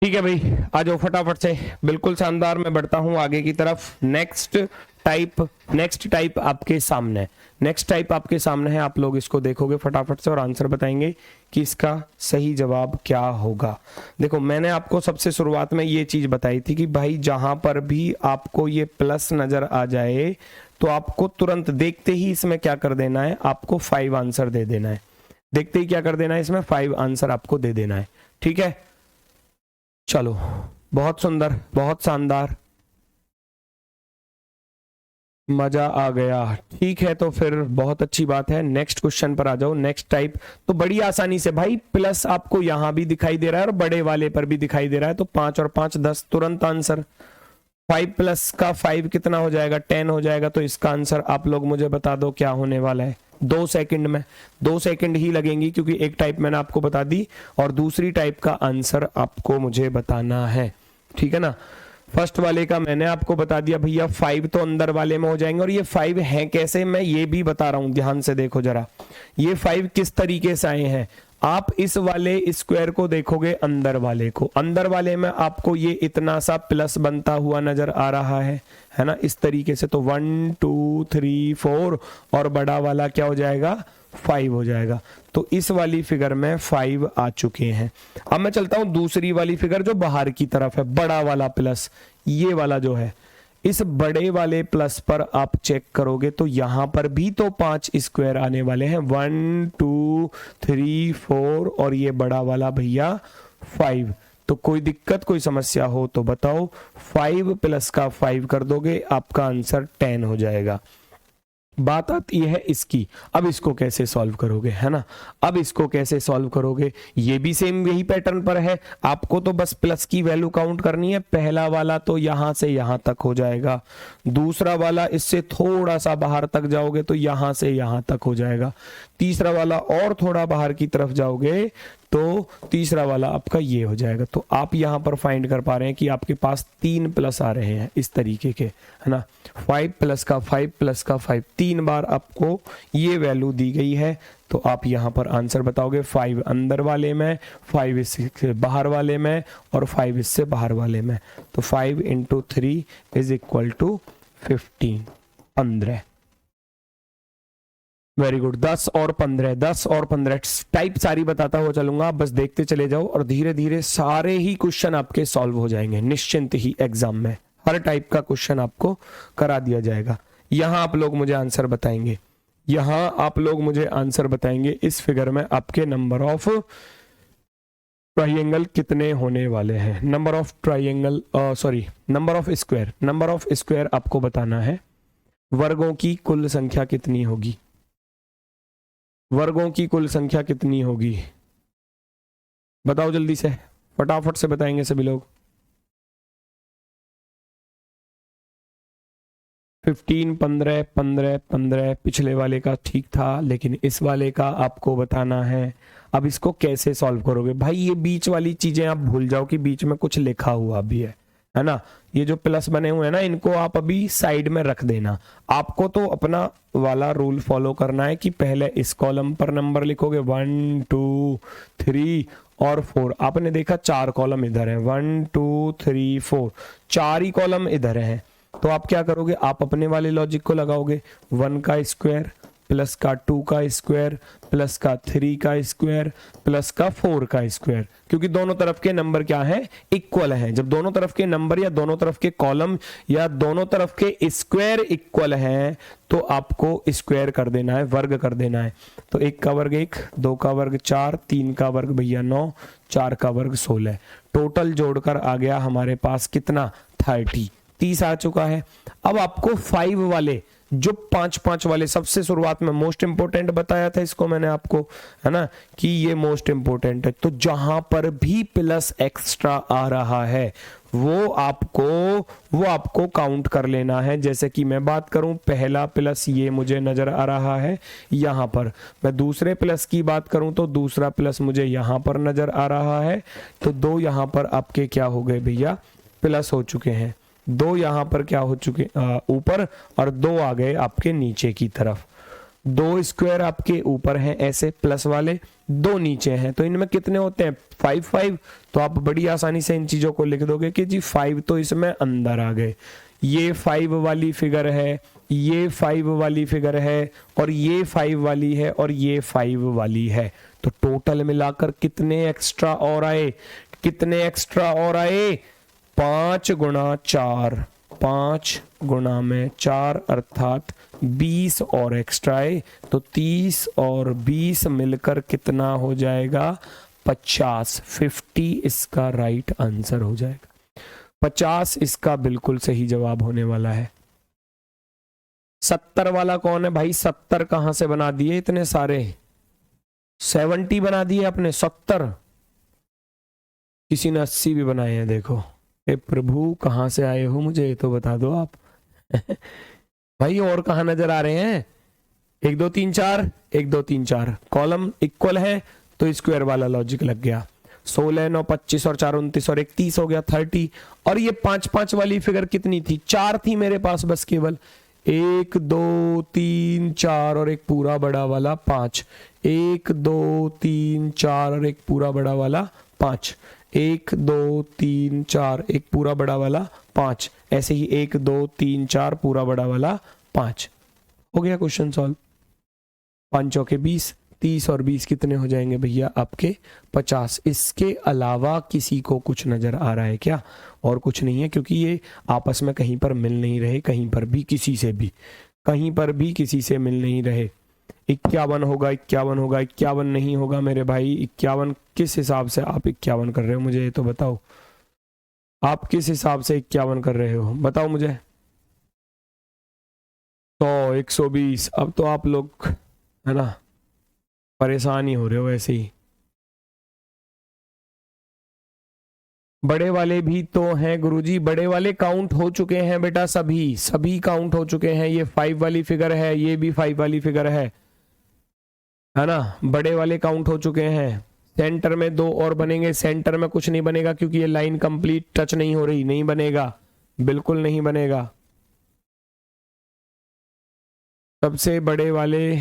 ठीक है भाई, आ जाओ फटाफट से, बिल्कुल शानदार। मैं बढ़ता हूं आगे की तरफ। नेक्स्ट टाइप आपके सामने, नेक्स्ट टाइप आपके सामने है। आप लोग इसको देखोगे फटाफट से और आंसर बताएंगे कि इसका सही जवाब क्या होगा। देखो मैंने आपको सबसे शुरुआत में ये चीज बताई थी कि भाई जहां पर भी आपको ये प्लस नजर आ जाए तो आपको तुरंत देखते ही इसमें क्या कर देना है, आपको 5 आंसर दे देना है। देखते ही क्या कर देना है, इसमें 5 आंसर आपको दे देना है, ठीक है। चलो बहुत सुंदर, बहुत शानदार, मजा आ गया। ठीक है तो फिर बहुत अच्छी बात है, नेक्स्ट क्वेश्चन पर आ जाओ। नेक्स्ट टाइप तो बड़ी आसानी से भाई, प्लस आपको यहां भी दिखाई दे रहा है और बड़े वाले पर भी दिखाई दे रहा है, तो 5 और 5 10, तुरंत आंसर। 5 प्लस का 5 कितना हो जाएगा, 10 हो जाएगा। तो इसका आंसर आप लोग मुझे बता दो क्या होने वाला है। 2 सेकंड में, 2 सेकंड ही लगेंगी क्योंकि एक टाइप मैंने आपको बता दी और दूसरी टाइप का आंसर आपको मुझे बताना है, ठीक है ना। फर्स्ट वाले का मैंने आपको बता दिया भैया, 5 तो अंदर वाले में हो जाएंगे। और ये 5 है कैसे, मैं ये भी बता रहा हूं, ध्यान से देखो जरा। ये 5 किस तरीके से आए हैं, आप इस वाले स्क्वायर को देखोगे अंदर वाले को, अंदर वाले में आपको ये इतना सा प्लस बनता हुआ नजर आ रहा है ना, इस तरीके से। तो 1 2 3 4 और बड़ा वाला क्या हो जाएगा, 5 हो जाएगा। तो इस वाली फिगर में 5 आ चुके हैं। अब मैं चलता हूं दूसरी वाली फिगर जो बाहर की तरफ है, बड़ा वाला प्लस, ये वाला जो है, इस बड़े वाले प्लस पर आप चेक करोगे तो यहां पर भी तो 5 स्क्वायर आने वाले हैं, 1 2 3 4 और ये बड़ा वाला भैया 5। तो कोई दिक्कत, कोई समस्या हो तो बताओ। 5 प्लस का 5 कर दोगे, आपका आंसर 10 हो जाएगा। बात आती है इसकी, अब इसको कैसे सॉल्व करोगे, है ना। अब इसको कैसे सॉल्व करोगे, ये भी सेम यही पैटर्न पर है। आपको तो बस प्लस की वैल्यू काउंट करनी है। पहला वाला तो यहां से यहां तक हो जाएगा, दूसरा वाला इससे थोड़ा सा बाहर तक जाओगे तो यहां से यहां तक हो जाएगा, तीसरा वाला और थोड़ा बाहर की तरफ जाओगे तो तीसरा वाला आपका ये हो जाएगा। तो आप यहां पर फाइंड कर पा रहे हैं कि आपके पास 3 प्लस आ रहे हैं इस तरीके के, है ना। 5 प्लस का 5 प्लस का 5, 3 बार आपको ये वैल्यू दी गई है। तो आप यहां पर आंसर बताओगे, 5 अंदर वाले में, 5 इससे बाहर वाले में और 5 इससे बाहर वाले में। तो 5 into 3 is equal to 15, 15। Very good, 10 और 15, 10 और 15 टाइप सारी बताता हुआ चलूंगा, बस देखते चले जाओ और धीरे धीरे सारे ही क्वेश्चन आपके सॉल्व हो जाएंगे निश्चिंत ही। एग्जाम में हर टाइप का क्वेश्चन आपको करा दिया जाएगा। यहां आप लोग मुझे आंसर बताएंगे, यहां आप लोग मुझे आंसर बताएंगे इस फिगर में आपके नंबर ऑफ ट्राइंगल कितने होने वाले हैं। Number of triangle, sorry number of square, number of square आपको बताना है। वर्गों की कुल संख्या कितनी होगी, वर्गों की कुल संख्या कितनी होगी, बताओ जल्दी से, फटाफट से बताएंगे सभी लोग। 15, 15, 15, 15, पिछले वाले का ठीक था लेकिन इस वाले का आपको बताना है। अब इसको कैसे सॉल्व करोगे भाई, ये बीच वाली चीजें आप भूल जाओ कि बीच में कुछ लिखा हुआ भी है ना। ये जो प्लस बने हुए हैं ना, इनको आप अभी साइड में रख देना। आपको तो अपना वाला रूल फॉलो करना है कि पहले इस कॉलम पर नंबर लिखोगे 1 2 3 और 4। आपने देखा 4 कॉलम इधर है, 1 2 3 4, 4 ही कॉलम इधर है। तो आप क्या करोगे, आप अपने वाले लॉजिक को लगाओगे, 1 का स्क्वायर प्लस का 2 का स्क्वायर प्लस का 3 का स्क्वायर प्लस का 4 का स्क्वायर, क्योंकि दोनों तरफ के नंबर क्या है, इक्वल हैं। जब दोनों तरफ के नंबर या दोनों तरफ के कॉलम या दोनों तरफ के स्क्वायर इक्वल हैं तो आपको स्क्वायर कर देना है, वर्ग कर देना है। तो 1 का वर्ग 1, 2 का वर्ग 4, 3 का वर्ग भैया 9, 4 का वर्ग 16। टोटल जोड़कर आ गया हमारे पास कितना, 30 आ चुका है। अब आपको 5 वाले जो 5 वाले सबसे शुरुआत में मोस्ट इंपोर्टेंट बताया था इसको मैंने आपको, है ना, कि ये मोस्ट इंपोर्टेंट है। तो जहां पर भी प्लस एक्स्ट्रा आ रहा है वो आपको काउंट कर लेना है। जैसे कि मैं बात करूं, पहला प्लस ये मुझे नजर आ रहा है यहां पर, मैं दूसरे प्लस की बात करूं तो दूसरा प्लस मुझे यहां पर नजर आ रहा है। तो 2 यहां पर आपके क्या हो गए भैया, प्लस हो चुके हैं। 2 यहां पर क्या हो चुके ऊपर, और 2 आ गए आपके नीचे की तरफ। 2 स्क्वायर आपके ऊपर हैं ऐसे प्लस वाले, 2 नीचे हैं, तो इनमें कितने होते हैं, 5 5। तो आप बड़ी आसानी से इन चीजों को लिख दोगे कि जी 5 तो इसमें अंदर आ गए। ये 5 वाली फिगर है, ये 5 वाली फिगर है, और ये 5 वाली है, और ये 5 वाली है। तो टोटल मिलाकर कितने एक्स्ट्रा और आए, कितने एक्स्ट्रा और आए, 5 गुणा 4, 5 गुणा में 4 अर्थात 20 और एक्स्ट्रा है। तो 30 और 20 मिलकर कितना हो जाएगा, 50। 50 इसका राइट आंसर हो जाएगा, 50 इसका बिल्कुल सही जवाब होने वाला है। 70 वाला कौन है भाई, 70 कहां से बना दिए इतने सारे, 70 बना दिए आपने, 70, किसी ने 80 भी बनाए हैं देखो। ए प्रभु कहाँ से आए हो, मुझे ये तो बता दो आप। भाई और कहाँ नजर आ रहे हैं? 1 2 3 4, 1 2 3 4 कॉलम इक्वल है तो स्क्वायर वाला लॉजिक लग गया। 16 9 25 और 4 29 और 1 30 हो गया 30। और ये 5 5 वाली फिगर कितनी थी? 4 थी मेरे पास बस केवल। 1 2 3 4 और एक पूरा बड़ा वाला 5। 1 2 3 4 और एक पूरा बड़ा वाला 5। 1 2 3 4 एक पूरा बड़ा वाला 5। ऐसे ही 1 2 3 4 पूरा बड़ा वाला 5। हो गया क्वेश्चन सॉल्व। 5 चौके 20, 30 और 20 कितने हो जाएंगे भैया आपके? 50। इसके अलावा किसी को कुछ नजर आ रहा है क्या? और कुछ नहीं है, क्योंकि ये आपस में कहीं पर मिल नहीं रहे, कहीं पर भी किसी से भी, कहीं पर भी किसी से मिल नहीं रहे। 51 होगा, 51 होगा, 51 नहीं होगा मेरे भाई। 51 किस हिसाब से आप 51 कर रहे हो, मुझे ये तो बताओ। आप किस हिसाब से 51 कर रहे हो, बताओ मुझे। 100 120। अब तो आप लोग है ना परेशान ही हो रहे हो ऐसे ही। बड़े वाले भी तो हैं गुरुजी, बड़े वाले काउंट हो चुके हैं बेटा, सभी सभी काउंट हो चुके हैं। ये 5 वाली फिगर है, ये भी 5 वाली फिगर है ना। बड़े वाले काउंट हो चुके हैं। सेंटर में 2 और बनेंगे, सेंटर में कुछ नहीं बनेगा क्योंकि ये लाइन कंप्लीट टच नहीं हो रही, नहीं बनेगा, बिल्कुल नहीं बनेगा। सबसे बड़े वाले,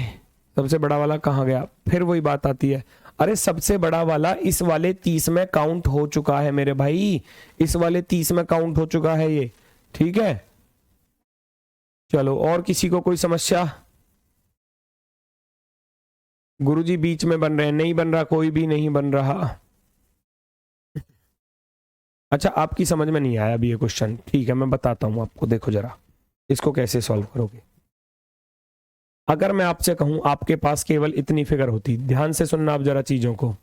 सबसे बड़ा वाला कहाँ गया? फिर वही बात आती है, अरे सबसे बड़ा वाला इस वाले 30 में काउंट हो चुका है मेरे भाई, इस वाले 30 में काउंट हो चुका है ये, ठीक है। चलो और किसी को कोई समस्या? गुरुजी बीच में बन रहे हैं, नहीं बन रहा, कोई भी नहीं बन रहा। अच्छा आपकी समझ में नहीं आया अभी ये क्वेश्चन, ठीक है मैं बताता हूं आपको। देखो जरा इसको कैसे सॉल्व करोगे। अगर मैं आपसे कहूं आपके पास केवल इतनी फिगर होती, ध्यान से सुनना आप जरा चीजों को,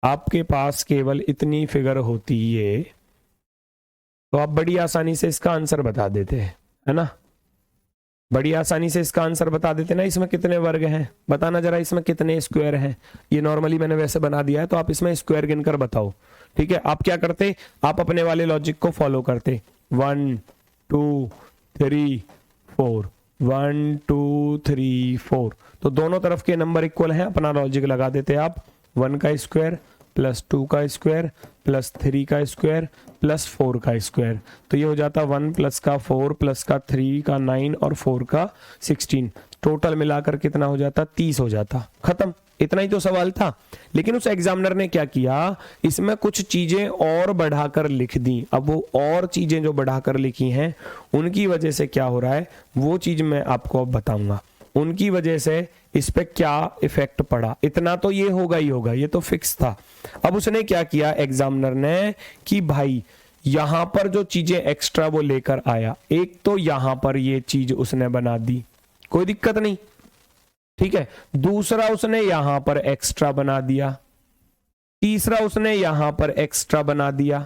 आपके पास केवल इतनी फिगर होती ये, तो आप बड़ी आसानी से इसका आंसर बता देते हैं, है ना। बड़ी आसानी से इसका आंसर बता देते ना। इसमें कितने वर्ग हैं बताना जरा, इसमें कितने स्क्वायर हैं। ये नॉर्मली मैंने वैसे बना दिया है, तो आप इसमें स्क्वायर गिनकर बताओ, ठीक है। आप क्या करते, आप अपने वाले लॉजिक को फॉलो करते। 1 2 3 4, 1 2 3 4, तो दोनों तरफ के नंबर इक्वल हैं, अपना लॉजिक लगा देते आप। 1 का स्क्वायर प्लस 2 का स्क्वायर प्लस 3 का स्क्वायर प्लस 4 का स्क्वायर, तो ये हो जाता 1 प्लस का 4 प्लस का 3 का 9 और 4 का 16, टोटल मिलाकर कितना हो जाता? 30 हो जाता। खत्म, इतना ही तो सवाल था। लेकिन उस एग्जामिनर ने क्या किया, इसमें कुछ चीजें और बढ़ाकर लिख दी। अब वो और चीजें जो बढ़ाकर लिखी हैं उनकी वजह से क्या हो रहा है वो चीज मैं आपको अब बताऊंगा। उनकी वजह से इस पे क्या इफेक्ट पड़ा, इतना तो ये होगा ही होगा, ये तो फिक्स था। अब उसने क्या किया एग्जामिनर ने कि भाई यहां पर जो चीजें एक्स्ट्रा वो लेकर आया, एक तो यहां पर ये चीज उसने बना दी, कोई दिक्कत नहीं, ठीक है। दूसरा उसने यहां पर एक्स्ट्रा बना दिया, तीसरा उसने यहां पर एक्स्ट्रा बना दिया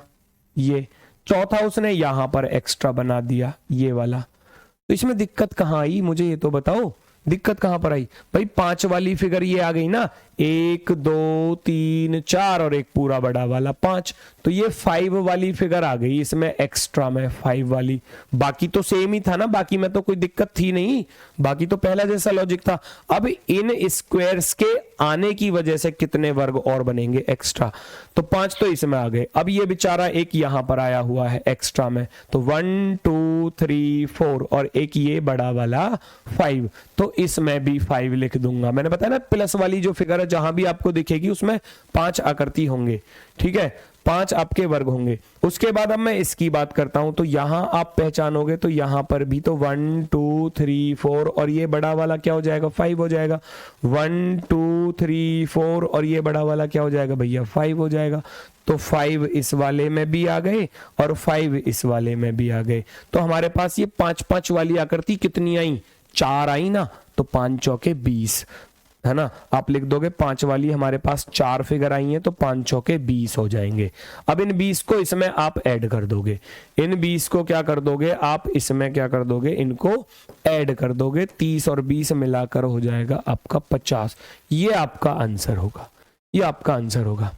ये, चौथा उसने यहां पर एक्स्ट्रा बना दिया ये वाला। तो इसमें दिक्कत कहां आई मुझे ये तो बताओ, दिक्कत कहां पर आई भाई? 5 वाली फिगर ये आ गई ना, 1 2 3 4 और एक पूरा बड़ा वाला 5, तो ये 5 वाली फिगर आ गई इसमें एक्स्ट्रा में 5 वाली। बाकी तो सेम ही था ना, बाकी में तो कोई दिक्कत थी नहीं, बाकी तो पहला जैसा लॉजिक था। अब इन स्क्वायर्स के आने की वजह से कितने वर्ग और बनेंगे एक्स्ट्रा, तो 5 तो इसमें आ गए। अब ये बेचारा एक यहां पर आया हुआ है एक्स्ट्रा में, तो 1 2 3 4 और एक ये बड़ा वाला 5, तो इसमें भी 5 लिख दूंगा। मैंने बताया ना प्लस वाली जो फिगर है जहां भी आपको दिखेगी उसमें 5 आकृति होंगे, ठीक है, 5 आपके वर्ग होंगे। उसके बाद अब मैं इसकी बात करता हूं, तो यहां आप पहचानोगे तो यहां पर भी तो 1 2 3 4 और ये बड़ा वाला क्या हो जाएगा? 5 हो जाएगा। 1 2 3 4 और ये बड़ा वाला क्या हो जाएगा भैया? 5 हो जाएगा। तो 5 इस वाले में भी आ गए और 5 इस वाले में भी आ गए। तो हमारे पास ये 5 5 वाली आकृति कितनी आई? 4 आई ना, तो 5 चौके 20, है ना। आप लिख दोगे 5 वाली हमारे पास 4 फिगर आई हैं, तो 5 चौके 20 हो जाएंगे। अब इन 20 को इसमें आप ऐड कर दोगे, इन 20 को क्या कर दोगे आप इसमें क्या कर दोगे, इनको ऐड कर दोगे, 30 और 20 मिलाकर हो जाएगा आपका 50। ये आपका आंसर होगा, ये आपका आंसर होगा।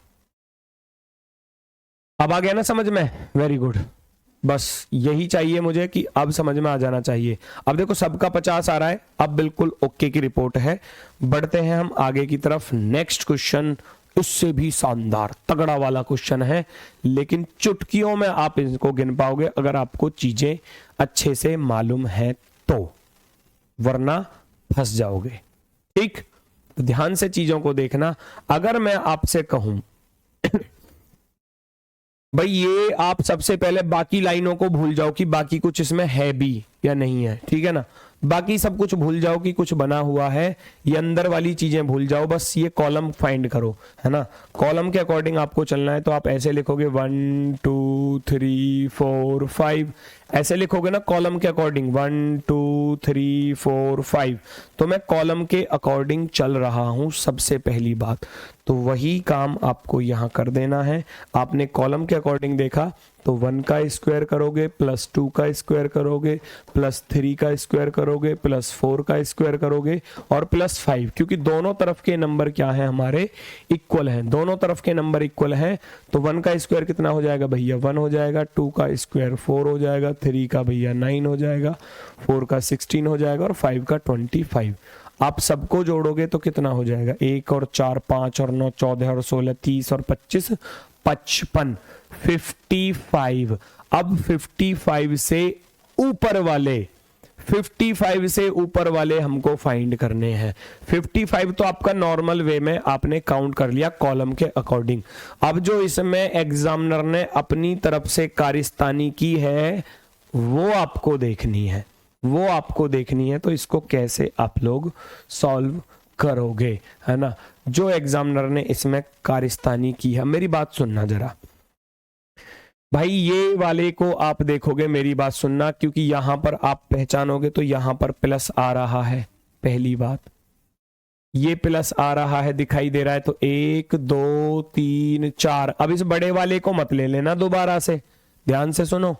अब आ गया ना समझ में, वेरी गुड। बस यही चाहिए मुझे कि अब समझ में आ जाना चाहिए। अब देखो सबका 50 आ रहा है, अब बिल्कुल ओके की रिपोर्ट है। बढ़ते हैं हम आगे की तरफ। नेक्स्ट क्वेश्चन उससे भी शानदार तगड़ा वाला क्वेश्चन है, लेकिन चुटकियों में आप इसको गिन पाओगे अगर आपको चीजें अच्छे से मालूम है तो, वरना फंस जाओगे। ठीक, तो ध्यान से चीजों को देखना। अगर मैं आपसे कहूं भाई ये आप सबसे पहले बाकी लाइनों को भूल जाओ कि बाकी कुछ इसमें है भी या नहीं है, ठीक है ना। बाकी सब कुछ भूल जाओ कि कुछ बना हुआ है, ये अंदर वाली चीजें भूल जाओ, बस ये कॉलम फाइंड करो, है ना। कॉलम के अकॉर्डिंग आपको चलना है, तो आप ऐसे लिखोगे 1 2 3 4 5, ऐसे लिखोगे ना कॉलम के अकॉर्डिंग 1 2 3 4 5। तो मैं कॉलम के अकॉर्डिंग चल रहा हूं सबसे पहली बात, तो वही काम आपको यहां कर देना है। आपने कॉलम के अकॉर्डिंग देखा तो 1 का स्क्वायर करोगे, प्लस 2 का स्क्वायर करोगे, प्लस 3 का स्क्वायर करोगे, प्लस 4 का स्क्वायर करोगे और प्लस 5, क्योंकि दोनों तरफ के नंबर क्या है हमारे, इक्वल हैं। दोनों तरफ के नंबर इक्वल हैं, तो 1 का स्क्वायर कितना हो जाएगा भैया 1 हो जाएगा, 2 का स्क्वायर 4 हो जाएगा, 3 का भैया 9 हो जाएगा, 4 का 16 हो जाएगा और 5 का 25। आप सबको जोड़ोगे तो कितना हो जाएगा, 1 और 4 5 और 9 14 और 16 30 और 25 55 55। अब 55 से ऊपर वाले 55 से ऊपर वाले हमको फाइंड करने हैं। 55 तो आपका नॉर्मल वे में आपने काउंट कर लिया कॉलम के अकॉर्डिंग। अब जो इसमें एग्जामिनर ने अपनी तरफ से कारिस्तानी की है वो आपको देखनी है, वो आपको देखनी है। तो इसको कैसे आप लोग सॉल्व करोगे, है ना। जो एग्जामिनर ने इसमें कारिस्तानी की है, मेरी बात सुनना जरा भाई, ये वाले को आप देखोगे, मेरी बात सुनना, क्योंकि यहां पर आप पहचानोगे तो यहां पर प्लस आ रहा है। पहली बात, ये प्लस आ रहा है, दिखाई दे रहा है, तो 1 2 3 4। अब इस बड़े वाले को मत ले लेना दोबारा से, ध्यान से सुनो,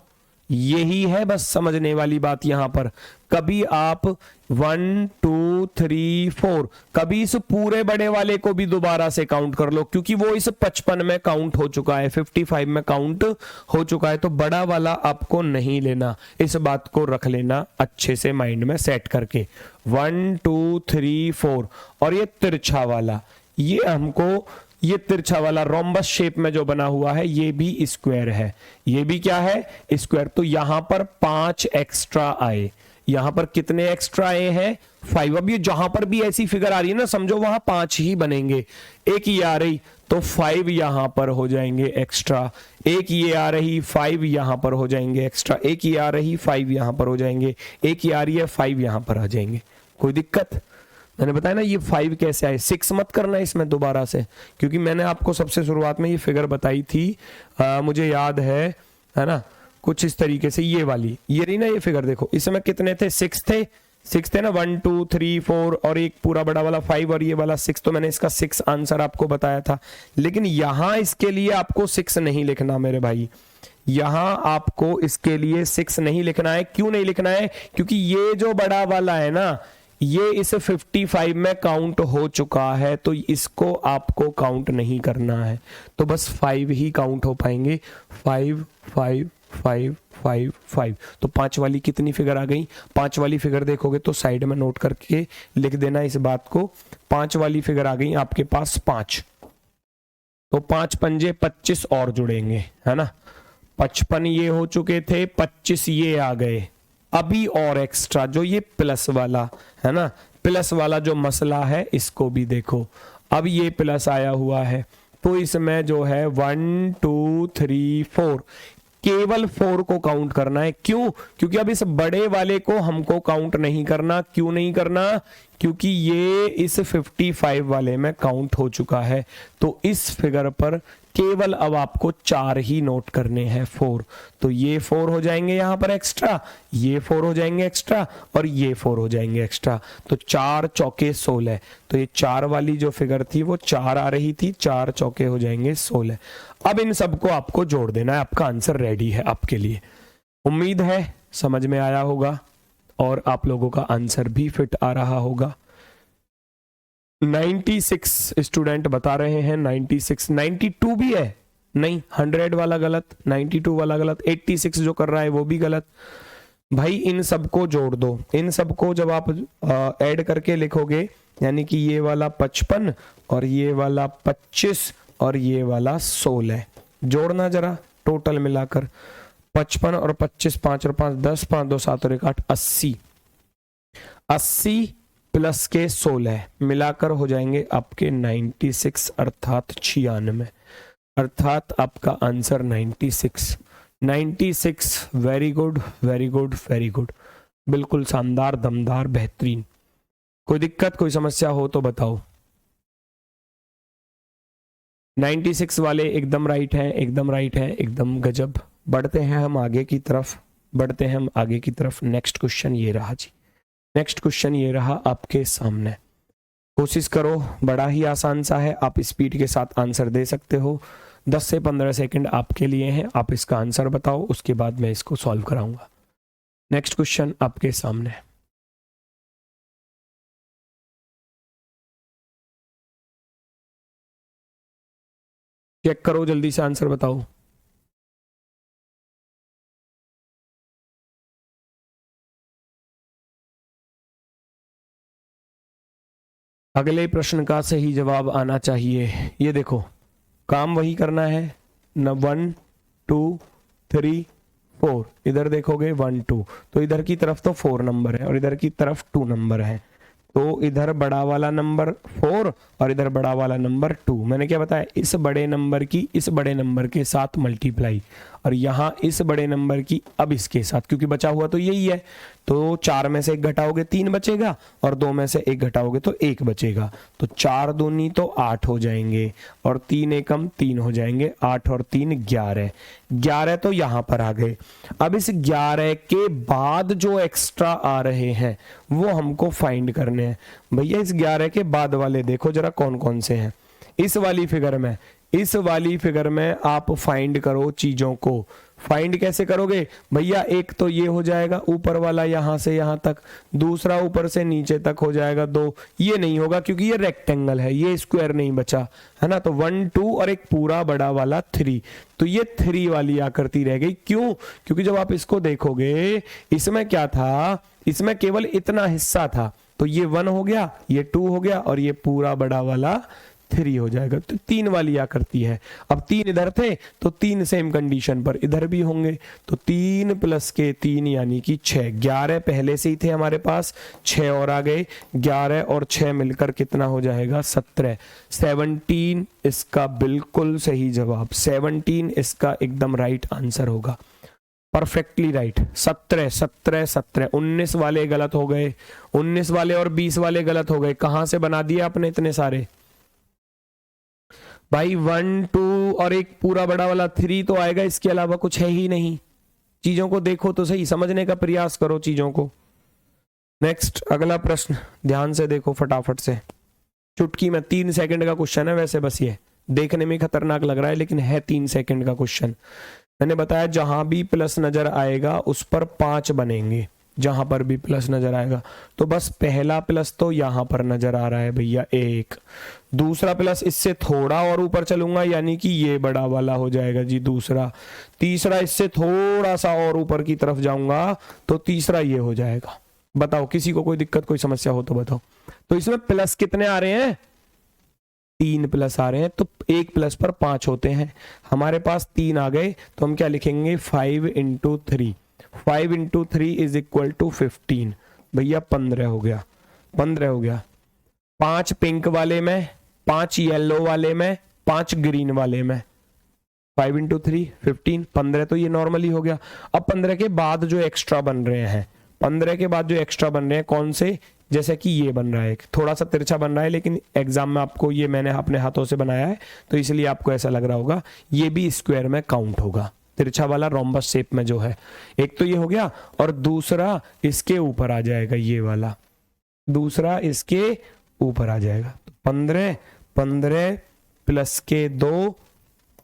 यही है बस समझने वाली बात। यहां पर कभी आप 1 2 3 4, कभी इस पूरे बड़े वाले को भी दोबारा से काउंट कर लो, क्योंकि वो इस 55 में काउंट हो चुका है, 55 में काउंट हो चुका है। तो बड़ा वाला आपको नहीं लेना, इस बात को रख लेना अच्छे से माइंड में सेट करके। 1 2 3 4 और ये तिरछा वाला, ये हमको, ये तिरछा वाला रोम्बस शेप में जो बना हुआ है ये भी स्क्वायर है, ये भी क्या है स्क्वायर। तो यहां पर 5 एक्स्ट्रा आए, यहां पर कितने एक्स्ट्रा आए हैं 5। अब ये जहां पर भी ऐसी फिगर आ रही है ना, समझो वहां 5 ही बनेंगे। एक ये आ रही तो 5 यहां पर हो जाएंगे एक्स्ट्रा, एक ये आ रही 5 यहां पर हो जाएंगे एक्स्ट्रा, एक ये आ रही 5 यहां पर हो जाएंगे, एक ये आ रही है 5 यहां पर आ जाएंगे। कोई दिक्कत? मैंने बताया ना ये 5 कैसे आए। 6 मत करना इसमें दोबारा से, क्योंकि मैंने आपको सबसे शुरुआत में ये फिगर बताई थी, मुझे याद है ना, कुछ इस तरीके से। ये वाली, ये रही ना ये फिगर, देखो इसमें कितने थे 6 थे, 6 थे ना, 1 2 3 4 और एक पूरा बड़ा वाला 5 और ये वाला 6। तो मैंने इसका 6 आंसर आपको बताया था। लेकिन यहां इसके लिए आपको 6 नहीं लिखना मेरे भाई, यहां आपको इसके लिए 6 नहीं लिखना है। क्यों नहीं लिखना है? क्योंकि ये जो बड़ा वाला है ना, ये इस 55 में काउंट हो चुका है, तो इसको आपको काउंट नहीं करना है। तो बस 5 ही काउंट हो पाएंगे, 5 5 5 5 5। तो 5 वाली कितनी फिगर आ गई? 5 वाली फिगर देखोगे तो साइड में नोट करके लिख देना इस बात को। 5 वाली फिगर आ गई आपके पास 5, तो 5 पंजे 25 और जुड़ेंगे, है ना। 55 ये हो चुके थे, 25 ये आ गए, अभी और एक्स्ट्रा जो ये प्लस वाला है ना, प्लस वाला जो मसला है इसको भी देखो। अब ये प्लस आया हुआ है, तो इसमें जो है 1 2 3 4, केवल 4 को काउंट करना है। क्यों? क्योंकि अब इस बड़े वाले को हमको काउंट नहीं करना। क्यों नहीं करना? क्योंकि ये इस 55 वाले में काउंट हो चुका है। तो इस फिगर पर केवल अब आपको 4 ही नोट करने हैं, 4। तो ये 4 हो जाएंगे यहां पर एक्स्ट्रा, ये 4 हो जाएंगे एक्स्ट्रा और ये 4 हो जाएंगे एक्स्ट्रा। तो 4 चौके 16। तो ये 4 वाली जो फिगर थी वो 4 आ रही थी, 4 चौके हो जाएंगे 16। अब इन सबको आपको जोड़ देना है, आपका आंसर रेडी है आपके लिए। उम्मीद है समझ में आया होगा और आप लोगों का आंसर भी फिट आ रहा होगा। 96 स्टूडेंट बता रहे हैं, 96, 92 भी है, नहीं, 100 वाला गलत, 92 वाला गलत, 86 जो कर रहा है वो भी गलत। भाई इन सबको जोड़ दो, इन सबको जब आप ऐड करके लिखोगे, यानी कि ये वाला 55 और ये वाला 25 और ये वाला 16, जोड़ना जरा टोटल मिलाकर, 55 और 25, 5 और 5 10, 5 2 7 और 1 8, 80, 80 प्लस के 16 मिलाकर हो जाएंगे आपके 96 अर्थात 96, अर्थात आपका answer 96। 96, very good very good very good, बिल्कुल शानदार, दमदार, बेहतरीन। कोई दिक्कत, कोई समस्या हो तो बताओ। 96 वाले एकदम राइट है, एकदम राइट है, एकदम गजब। बढ़ते हैं हम आगे की तरफ, बढ़ते हैं हम आगे की तरफ। नेक्स्ट क्वेश्चन ये रहा जी, नेक्स्ट क्वेश्चन ये रहा आपके सामने। कोशिश करो, बड़ा ही आसान सा है, आप स्पीड के साथ आंसर दे सकते हो। 10 से 15 सेकंड आपके लिए हैं, आप इसका आंसर बताओ, उसके बाद मैं इसको सॉल्व कराऊंगा। नेक्स्ट क्वेश्चन आपके सामने। चेक करो, जल्दी से आंसर बताओ। अगले प्रश्न का सही जवाब आना चाहिए। ये देखो, काम वही करना है न, 1 2 3 4, इधर देखोगे 1 2, तो इधर की तरफ तो 4 नंबर है और इधर की तरफ 2 नंबर है, तो इधर बड़ा वाला नंबर 4 और इधर बड़ा वाला नंबर 2। मैंने क्या बताया, इस बड़े नंबर की इस बड़े नंबर के साथ मल्टीप्लाई, और यहाँ इस बड़े नंबर की अब इसके साथ, क्योंकि बचा हुआ तो यही है, तो 4 में से 1 घटाओगे 3 बचेगा और 2 में से 1 घटाओगे तो 1 बचेगा, तो 4 दूनी तो 8 हो जाएंगे और 3 एकम 3 हो जाएंगे, 8 और 3 11, 11 तो यहां पर आ गए। अब इस 11 के बाद जो एक्स्ट्रा आ रहे हैं वो हमको फाइंड करने हैं। भैया इस 11 के बाद वाले देखो जरा कौन कौन से हैं। इस वाली फिगर में, इस वाली फिगर में आप फाइंड करो चीजों को। फाइंड कैसे करोगे भैया, एक तो ये हो जाएगा ऊपर वाला यहां से यहां तक, दूसरा ऊपर से नीचे तक हो जाएगा 2, ये नहीं होगा क्योंकि ये रेक्टेंगल है, ये स्क्वायर नहीं बचा है ना, तो 1 2 और एक पूरा बड़ा वाला 3, तो ये 3 वाली आकृति रह गई। क्यों? क्योंकि जब आप इसको देखोगे इसमें क्या था, इसमें केवल इतना हिस्सा था, तो ये 1 हो गया, ये 2 हो गया और ये पूरा बड़ा वाला 3 हो जाएगा, तो 3 वाली आकृति है। अब 3 इधर थे तो 3 सेम कंडीशन पर इधर भी होंगे, तो 3 प्लस के 3 यानी कि 6, 11 पहले से ही थे हमारे पास, 6 और आ गए, 11 और 6 मिलकर कितना हो जाएगा 17, 17 इसका बिल्कुल सही जवाब, 17 इसका एकदम राइट आंसर होगा, परफेक्टली राइट। 17 17 17, 19 वाले गलत हो गए, 19 वाले और 20 वाले गलत हो गए, कहां से बना दिए आपने इतने सारे भाई, 1 2 और एक पूरा बड़ा वाला 3 तो आएगा, इसके अलावा कुछ है ही नहीं। चीजों को देखो तो सही, समझने का प्रयास करो चीजों को। नेक्स्ट अगला प्रश्न ध्यान से देखो फटाफट से, चुटकी में 3 सेकंड का क्वेश्चन है, वैसे बस ये देखने में खतरनाक लग रहा है लेकिन है 3 सेकंड का क्वेश्चन। मैंने बताया जहां भी प्लस नजर आएगा उस पर 5 बनेंगे, जहां पर भी प्लस नजर आएगा, तो बस पहला प्लस तो यहां पर नजर आ रहा है भैया 1, दूसरा प्लस इससे थोड़ा और ऊपर चलूंगा यानी कि ये बड़ा वाला हो जाएगा जी दूसरा, तीसरा इससे थोड़ा सा और ऊपर की तरफ जाऊंगा तो तीसरा ये हो जाएगा। बताओ किसी को कोई दिक्कत कोई समस्या हो तो बताओ। तो इसमें प्लस कितने आ रहे हैं, 3 प्लस आ रहे हैं, तो 1 प्लस पर 5 होते हैं, हमारे पास 3 आ गए, तो हम क्या लिखेंगे 5 × 3, 5 × 3 इज इक्वल टू 15, भैया 15 हो गया, 15 हो गया। 5 पिंक वाले में, 5 येलो वाले में, 5 ग्रीन वाले में, 5 × 3 15, 15 तो ये नॉर्मली हो गया। अब 15 के बाद जो एक्स्ट्रा बन रहे हैं, 15 के बाद जो एक्स्ट्रा बन रहे हैं कौन से, जैसे कि ये बन रहा है, थोड़ा सा तिरछा बन रहा है लेकिन एग्जाम में आपको ये मैंने अपने हाथों से बनाया है तो इसलिए आपको ऐसा लग रहा होगा, ये भी स्क्वायर में काउंट होगा, तिरछा वाला रोम्बस शेप में जो है। एक तो ये हो गया और दूसरा इसके ऊपर आ जाएगा, ये वाला दूसरा इसके ऊपर आ जाएगा, तो 15 15 प्लस के 2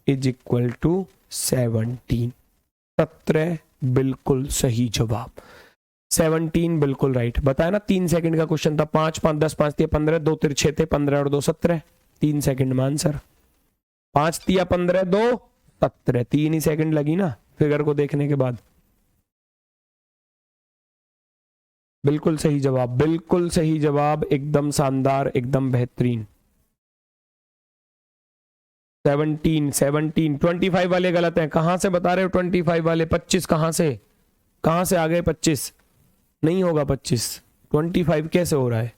इज इक्वल टू 17, 17 बिल्कुल सही जवाब, 17 बिल्कुल राइट। बताया ना 3 सेकंड का क्वेश्चन था, 5 5 10 5 3 15, 2 3 6 थे, 15 और 2 17, 3 सेकंड में आंसर, 5 3 15 2 17, 3 ही सेकंड लगी ना फिगर को देखने के बाद। बिल्कुल सही जवाब, बिल्कुल सही जवाब, एकदम शानदार, एकदम बेहतरीन। 17, 17, 25 वाले गलत हैं। कहां से बता रहे हो 25 वाले? 25 कहां से आ गए? 25 नहीं होगा, 25 25 कैसे हो रहा है?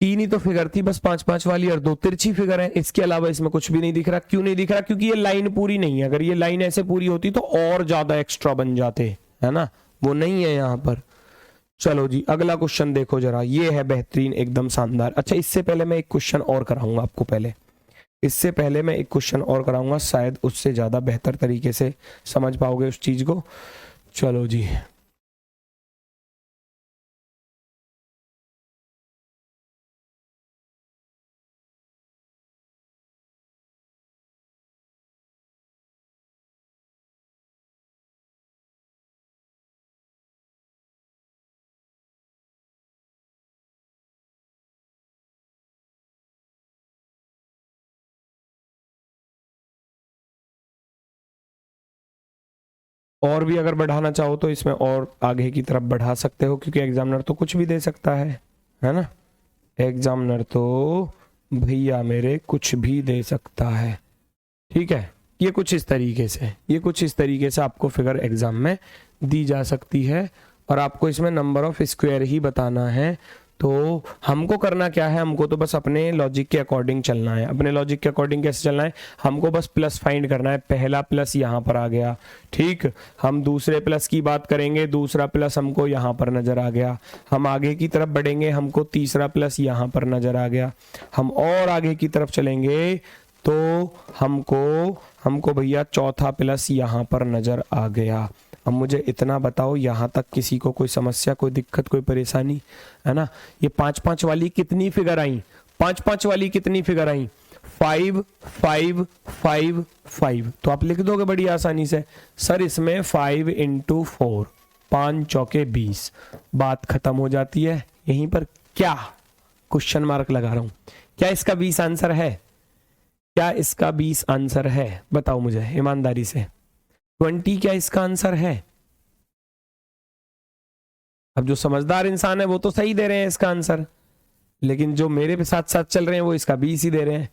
3 ही तो फिगर थी बस, 5-5 वाली, और 2 तिरछी फिगर है। इसके अलावा इसमें कुछ भी नहीं दिख रहा। क्यों नहीं दिख रहा? क्योंकि ये लाइन पूरी नहीं है। अगर ये लाइन ऐसे पूरी होती तो और ज्यादा एक्स्ट्रा बन जाते, है ना, वो नहीं है यहां पर। चलो जी, अगला क्वेश्चन देखो जरा, ये है बेहतरीन, एकदम शानदार। अच्छा, इससे पहले मैं एक क्वेश्चन और कराऊंगा आपको, इससे पहले मैं एक क्वेश्चन और कराऊंगा, शायद उससे ज्यादा बेहतर तरीके से समझ पाओगे उस चीज को। चलो जी, और भी अगर बढ़ाना चाहो तो इसमें और आगे की तरफ बढ़ा सकते हो, क्योंकि एग्जामिनर तो कुछ भी दे सकता है ना। एग्जामिनर तो भैया मेरे कुछ भी दे सकता है, ठीक है। ये कुछ इस तरीके से आपको फिगर एग्जाम में दी जा सकती है, और आपको इसमें नंबर ऑफ स्क्वायर ही बताना है। तो हमको करना क्या है, हमको तो बस अपने लॉजिक के अकॉर्डिंग चलना है। अपने लॉजिक के अकॉर्डिंग कैसे चलना है? हमको बस प्लस फाइंड करना है। पहला प्लस यहाँ पर आ गया, ठीक। हम दूसरे प्लस की बात करेंगे, दूसरा प्लस हमको यहाँ पर नजर आ गया। हम आगे की तरफ बढ़ेंगे, हमको तीसरा प्लस यहाँ पर नजर आ गया। हम और आगे की तरफ चलेंगे तो हमको भैया चौथा प्लस यहाँ पर नजर आ गया। अब मुझे इतना बताओ, यहाँ तक किसी को कोई समस्या, कोई दिक्कत, कोई परेशानी, है ना? ये 5-5 वाली कितनी फिगर आई? 5-5 वाली कितनी फिगर आई? 5 5 5 5। तो आप लिख दोगे बड़ी आसानी से, सर इसमें 5 × 4, 5 चौके 20। बात खत्म हो जाती है यहीं पर। क्या क्वेश्चन मार्क लगा रहा हूं, क्या इसका 20 आंसर है? क्या इसका 20 आंसर है? बताओ मुझे ईमानदारी से। 20 क्या इसका आंसर है? अब जो समझदार इंसान है वो तो सही दे रहे हैं इसका आंसर, लेकिन जो मेरे साथ साथ चल रहे हैं वो इसका 20 ही दे रहे हैं,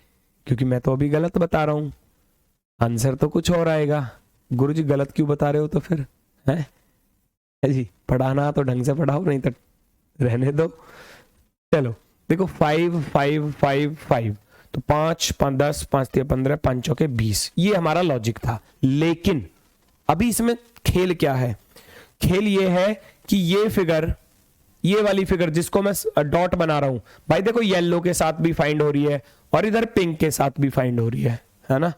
क्योंकि मैं तो अभी गलत बता रहा हूं। आंसर तो कुछ और आएगा। गुरु जी गलत क्यों बता रहे हो तो फिर, है जी? पढ़ाना तो ढंग से पढ़ाओ, नहीं तो रहने दो। चलो देखो, 5 5 5 5, तो 5 5 10, 5 3 15, 5 चौके 20, ये हमारा लॉजिक था। लेकिन अभी इसमें खेल क्या है? खेल ये है कि ये फिगर, ये वाली फिगर जिसको मैं डॉट बना रहा हूं, भाई देखो येलो के साथ भी फाइंड हो रही है और इधर पिंक के साथ भी फाइंड हो रही है ना?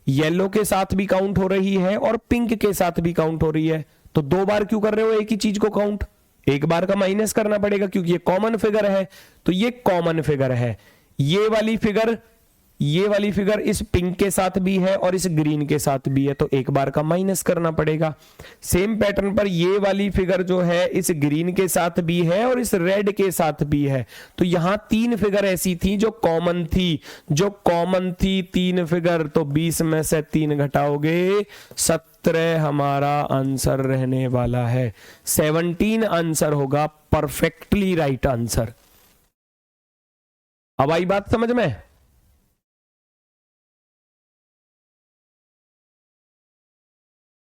येलो के साथ भी काउंट हो रही है और पिंक के साथ भी काउंट हो रही है। तो 2 बार क्यों कर रहे हो एक ही चीज को काउंट? एक बार का माइनस करना पड़ेगा, क्योंकि ये कॉमन फिगर है। तो ये कॉमन फिगर है। ये वाली फिगर इस पिंक के साथ भी है और इस ग्रीन के साथ भी है, तो एक बार का माइनस करना पड़ेगा। सेम पैटर्न पर ये वाली फिगर जो है इस ग्रीन के साथ भी है और इस रेड के साथ भी है। तो यहां 3 फिगर ऐसी थी जो कॉमन थी 3 फिगर। तो 20 में से 3 घटाओगे, 17 हमारा आंसर रहने वाला है। 17 आंसर होगा, परफेक्टली राइट आंसर। अब आई बात समझ में?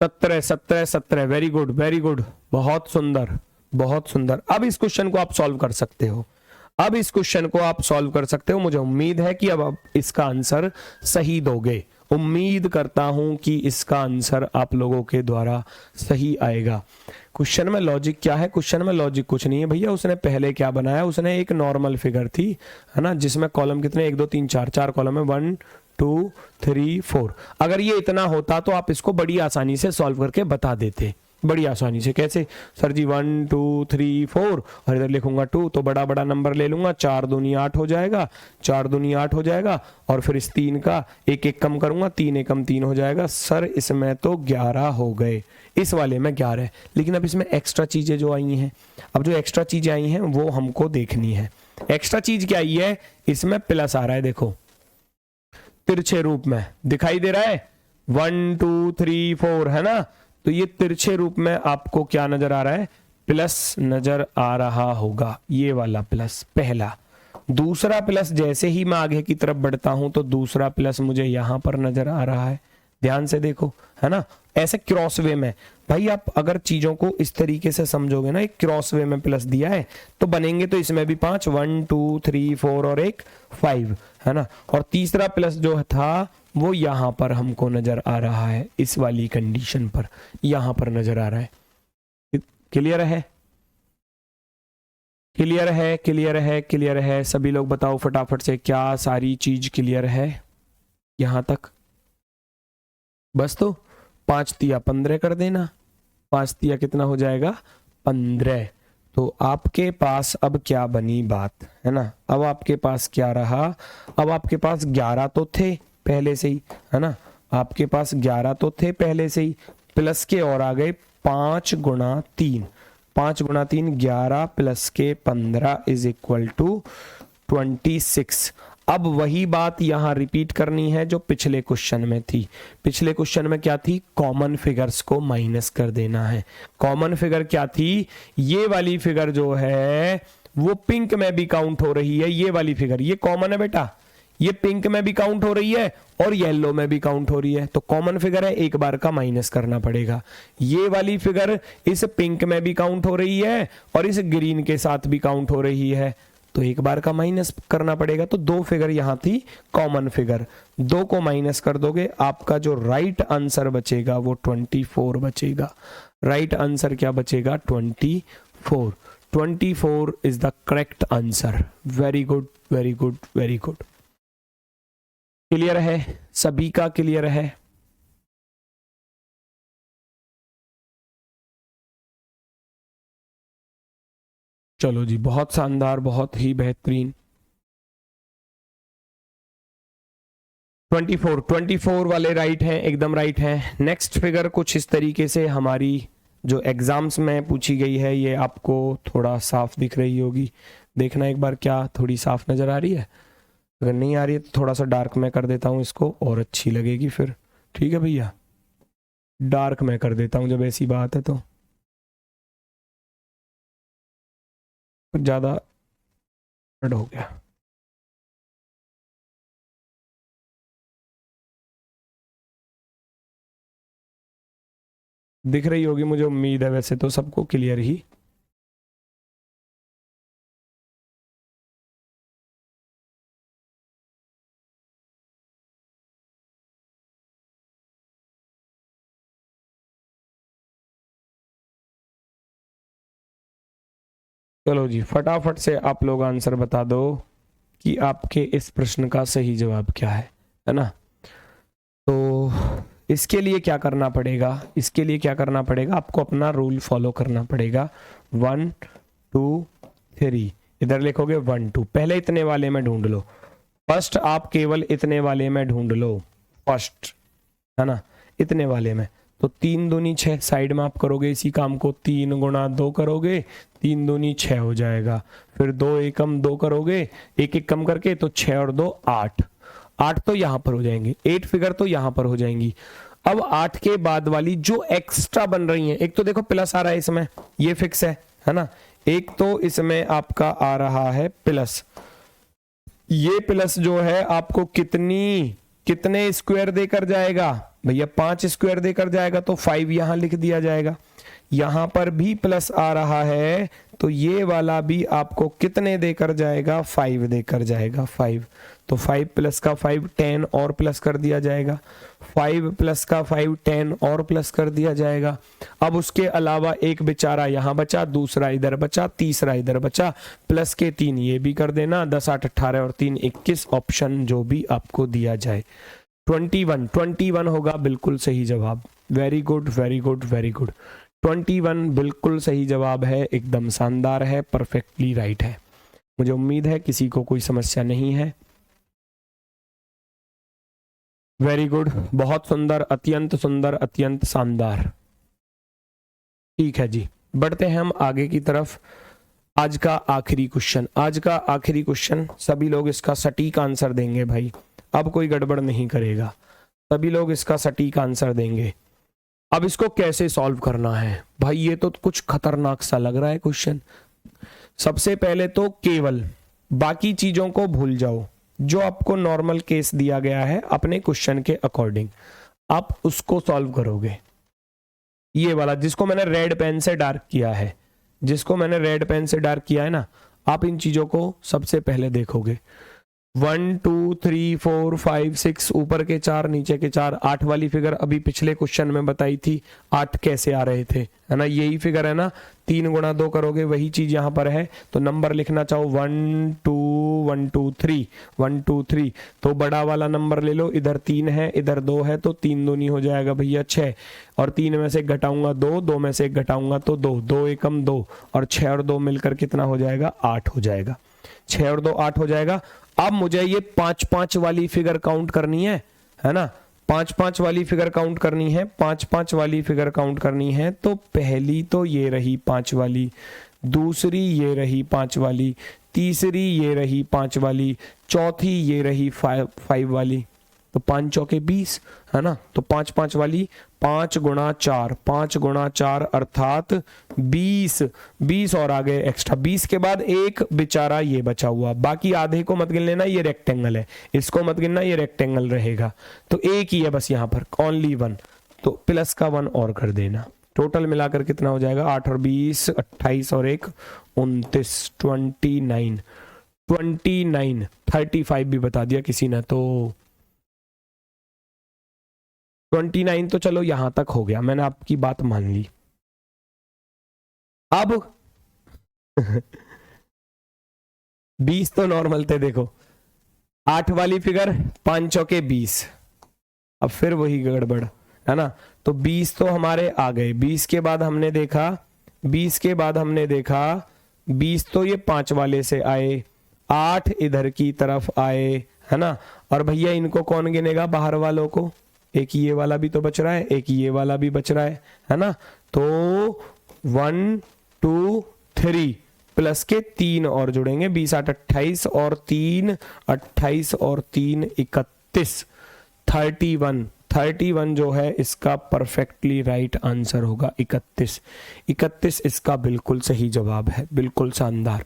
17 17 17, वेरी गुड वेरी गुड, बहुत सुंदर बहुत सुंदर। अब इस क्वेश्चन को आप सॉल्व कर सकते हो। मुझे उम्मीद है कि अब आप इसका आंसर सही दोगे। उम्मीद करता हूं कि इसका आंसर आप लोगों के द्वारा सही आएगा। क्वेश्चन में लॉजिक क्या है? क्वेश्चन में लॉजिक कुछ नहीं है भैया। उसने पहले क्या बनाया, उसने एक नॉर्मल फिगर थी, है ना, जिसमें कॉलम कितने, 1 2 3 4, 4 कॉलम है, 1 2 3 4। अगर ये इतना होता तो आप इसको बड़ी आसानी से सॉल्व करके बता देते, बड़ी आसानी से। कैसे सर जी? 1 2 3 4 और इधर लिखूंगा 2, तो बड़ा बड़ा नंबर ले लूंगा, 4 दूनी 8 हो जाएगा, 4 दूनी 8 हो जाएगा, और फिर इस 3 का 1 1 कम करूंगा, 3 1 3 हो जाएगा। सर इसमें तो 11 हो गए, इस वाले में 11 है। लेकिन अब इसमें एक्स्ट्रा चीजें जो आई हैं, अब जो एक्स्ट्रा चीजें आई हैं वो हमको देखनी है। एक्स्ट्रा चीज क्या आई है? इसमें प्लस आ रहा है, देखो तिरछे रूप में दिखाई दे रहा है, 1 2 3 4 है ना। तो ये तिरछे रूप में आपको क्या नजर आ रहा है, प्लस नजर आ रहा होगा, ये वाला प्लस पहला। दूसरा प्लस जैसे ही मैं आगे की तरफ बढ़ता हूं तो दूसरा प्लस मुझे यहां पर नजर आ रहा है, ध्यान से देखो, है ना। ऐसे क्रॉस वे में भाई आप अगर चीजों को इस तरीके से समझोगे ना, एक क्रॉस वे में प्लस दिया है तो बनेंगे तो इसमें भी 5, 1 2 3 4 और एक 5, है ना। और तीसरा प्लस जो था वो यहां पर हमको नजर आ रहा है, इस वाली कंडीशन पर यहां पर नजर आ रहा है। क्लियर है, क्लियर है, क्लियर है, क्लियर है। सभी लोग बताओ फटाफट से, क्या सारी चीज क्लियर है यहां तक? बस तो 5 तिया 15 कर देना, 5 तिया कितना हो जाएगा 15। तो आपके पास अब क्या बनी बात, है ना। अब आपके पास क्या रहा, अब आपके पास 11 तो थे पहले से ही, है ना। आपके पास 11 तो थे पहले से ही, प्लस के और आ गए 5 गुणा 3, 5 गुणा 3 11 प्लस के 15 इज इक्वल टू 26। अब वही बात यहां रिपीट करनी है जो पिछले क्वेश्चन में थी। पिछले क्वेश्चन में क्या थी, कॉमन फिगर्स को माइनस कर देना है। कॉमन फिगर क्या थी, ये वाली फिगर जो है वो पिंक में भी काउंट हो रही है, ये वाली फिगर, ये कॉमन है बेटा, ये पिंक में भी काउंट हो रही है और येलो में भी काउंट हो रही है। तो कॉमन फिगर है, एक बार का माइनस करना पड़ेगा। ये वाली फिगर इस पिंक में भी काउंट हो रही है और इस ग्रीन के साथ भी काउंट हो रही है, तो एक बार का माइनस करना पड़ेगा। तो 2 फिगर यहां थी कॉमन फिगर, 2 को माइनस कर दोगे, आपका जो राइट आंसर बचेगा वो 24 बचेगा। राइट आंसर क्या बचेगा, 24। 24 is the correct answer. Very good, very good, very good. Clear है, सभी का क्लियर है? चलो जी, बहुत शानदार, बहुत ही बेहतरीन। 24 वाले राइट हैं, एकदम राइट हैं। नेक्स्ट फिगर कुछ इस तरीके से हमारी जो एग्जाम्स में पूछी गई है, ये आपको थोड़ा साफ दिख रही होगी, देखना एक बार क्या थोड़ी साफ नजर आ रही है। अगर नहीं आ रही है तो थोड़ा सा डार्क में कर देता हूँ इसको, और अच्छी लगेगी फिर। ठीक है भैया, डार्क में कर देता हूँ जब ऐसी बात है तो, ज्यादा हो गया। दिख रही होगी मुझे उम्मीद है, वैसे तो सबको क्लियर ही। चलो जी, फटाफट से आप लोग आंसर बता दो कि आपके इस प्रश्न का सही जवाब क्या है ना। तो इसके लिए क्या करना पड़ेगा, इसके लिए क्या करना पड़ेगा, आपको अपना रूल फॉलो करना पड़ेगा। 1 2 3 इधर लिखोगे 1 2, पहले इतने वाले में ढूंढ लो। फर्स्ट आप केवल इतने वाले में ढूंढ लो, फर्स्ट, है ना, इतने वाले में। तो 3 दूनी 6, साइड में आप करोगे इसी काम को, 3 गुणा 2 करोगे, 3 दूनी 6 हो जाएगा। फिर 2 एकम 2 करोगे, एक एक कम करके, तो 6 और 2 8, 8 तो यहां पर हो जाएंगे, 8 फिगर तो यहां पर हो जाएंगी। अब 8 के बाद वाली जो एक्स्ट्रा बन रही है, एक तो देखो प्लस आ रहा है इसमें, ये फिक्स है ना। एक तो इसमें आपका आ रहा है प्लस, ये प्लस जो है आपको कितने स्क्वायर देकर जाएगा भैया, 5 स्क्वायर देकर जाएगा, तो 5 यहां लिख दिया जाएगा। यहां पर भी प्लस आ रहा है, तो ये वाला भी आपको कितने देकर जाएगा, 5 देकर जाएगा, 5। तो 5 प्लस का 5 10 और प्लस कर दिया जाएगा, 5 प्लस का 5 10 और प्लस कर दिया जाएगा। अब उसके अलावा एक बेचारा यहां बचा, दूसरा इधर बचा, तीसरा इधर बचा, प्लस के 3 ये भी कर देना, 10 8 18 और 3 21, ऑप्शन जो भी आपको दिया जाए। 21 होगा बिल्कुल सही जवाब। Very good, very good, very good. 21 बिल्कुल सही जवाब है, एकदम शानदार है, परफेक्टली राइट है। मुझे उम्मीद है किसी को कोई समस्या नहीं है। वेरी गुड, बहुत सुंदर, अत्यंत शानदार। ठीक है जी, बढ़ते हैं हम आगे की तरफ। आज का आखिरी क्वेश्चन, आज का आखिरी क्वेश्चन, सभी लोग इसका सटीक आंसर देंगे भाई। अब कोई गड़बड़ नहीं करेगा, सभी लोग इसका सटीक आंसर देंगे। अब इसको कैसे सॉल्व करना है भाई, ये तो कुछ खतरनाक सा लग रहा है क्वेश्चन। सबसे पहले तो केवल बाकी चीजों को भूल जाओ, जो आपको नॉर्मल केस दिया गया है अपने क्वेश्चन के अकॉर्डिंग आप उसको सॉल्व करोगे। ये वाला जिसको मैंने रेड पेन से डार्क किया है, जिसको मैंने रेड पेन से डार्क किया है ना, आप इन चीजों को सबसे पहले देखोगे। 1 2 3 4 5 6 ऊपर के 4 नीचे के 4, 8 वाली फिगर अभी पिछले क्वेश्चन में बताई थी, 8 कैसे आ रहे थे, है ना, यही फिगर है ना, 3 गुणा 2 करोगे वही चीज यहां पर है। तो नंबर लिखना चाहो 1 2 1 2 3 1 2 3, तो बड़ा वाला नंबर ले लो, इधर 3 है इधर 2 है, तो 3 दूनी हो जाएगा भैया 6, और 3 में से घटाऊंगा 2, 2 में से घटाऊंगा तो 2, 2 एकम 2, और 6 और 2 मिलकर कितना हो जाएगा, 8 हो जाएगा। 6 और 2 8 हो जाएगा। अब मुझे ये 5 5 वाली फिगर काउंट करनी है ना, 5 5 वाली फिगर काउंट करनी है, 5 5 वाली फिगर काउंट करनी है। तो पहली तो ये रही 5 वाली, दूसरी ये रही 5 वाली, तीसरी ये रही 5 वाली, चौथी ये रही 5 वाली, तो 5 चौके 20, है ना। तो 5 5 वाली 5 गुणा 4, 5 गुणा 4 अर्थात 20, 20 और आगे एक्स्ट्रा, 20 के बाद एक बेचारा ये बचा हुआ, बाकी आधे को मत गिन लेना, ये रेक्टेंगल है, इसको मत गिनना, ये रेक्टेंगल रहेगा। तो एक ही है बस यहाँ पर, ओनली 1, तो प्लस का 1 और कर देना। टोटल मिलाकर कितना हो जाएगा, 8 और 20 28 और 1 29, 29, 35 भी बता दिया किसी ने, तो 29 तो चलो यहां तक हो गया, मैंने आपकी बात मान ली। अब 20 तो नॉर्मल थे, देखो 8 वाली फिगर 5 चौके 20, अब फिर वही गड़बड़, है ना। तो 20 तो हमारे आ गए, 20 के बाद हमने देखा 20 तो ये 5 वाले से आए, 8 इधर की तरफ आए, है ना। और भैया इनको कौन गिनेगा, बाहर वालों को, एक ये वाला भी तो बच रहा है, एक ये वाला भी बच रहा है ना। तो 1 2 3 प्लस के 3 और जुड़ेंगे, 20 8 28 और 3 28 और 3 31, 31 जो है इसका परफेक्टली राइट आंसर होगा 31 इसका बिल्कुल सही जवाब है, बिल्कुल शानदार।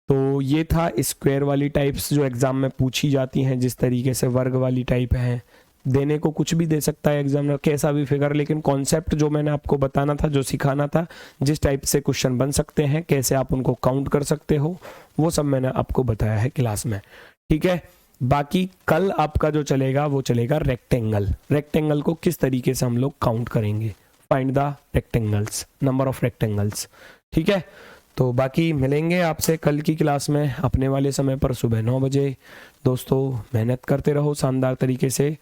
तो ये था स्क्वायर वाली टाइप्स जो एग्जाम में पूछी जाती हैं, जिस तरीके से वर्ग वाली टाइप है, देने को कुछ भी दे सकता है एग्जामिनर, कैसा भी फिगर, लेकिन कॉन्सेप्ट जो मैंने आपको बताना था, जो सिखाना था, जिस टाइप से क्वेश्चन बन सकते हैं, कैसे आप उनको काउंट कर सकते हो, वो सब मैंने आपको बताया है क्लास में, ठीक है। बाकी कल आपका जो चलेगा वो चलेगा रेक्टेंगल को किस तरीके से हम लोग काउंट करेंगे, find the rectangles, number of rectangles, ठीक है। तो बाकी मिलेंगे आपसे कल की क्लास में अपने वाले समय पर सुबह 9 बजे। दोस्तों मेहनत करते रहो शानदार तरीके से।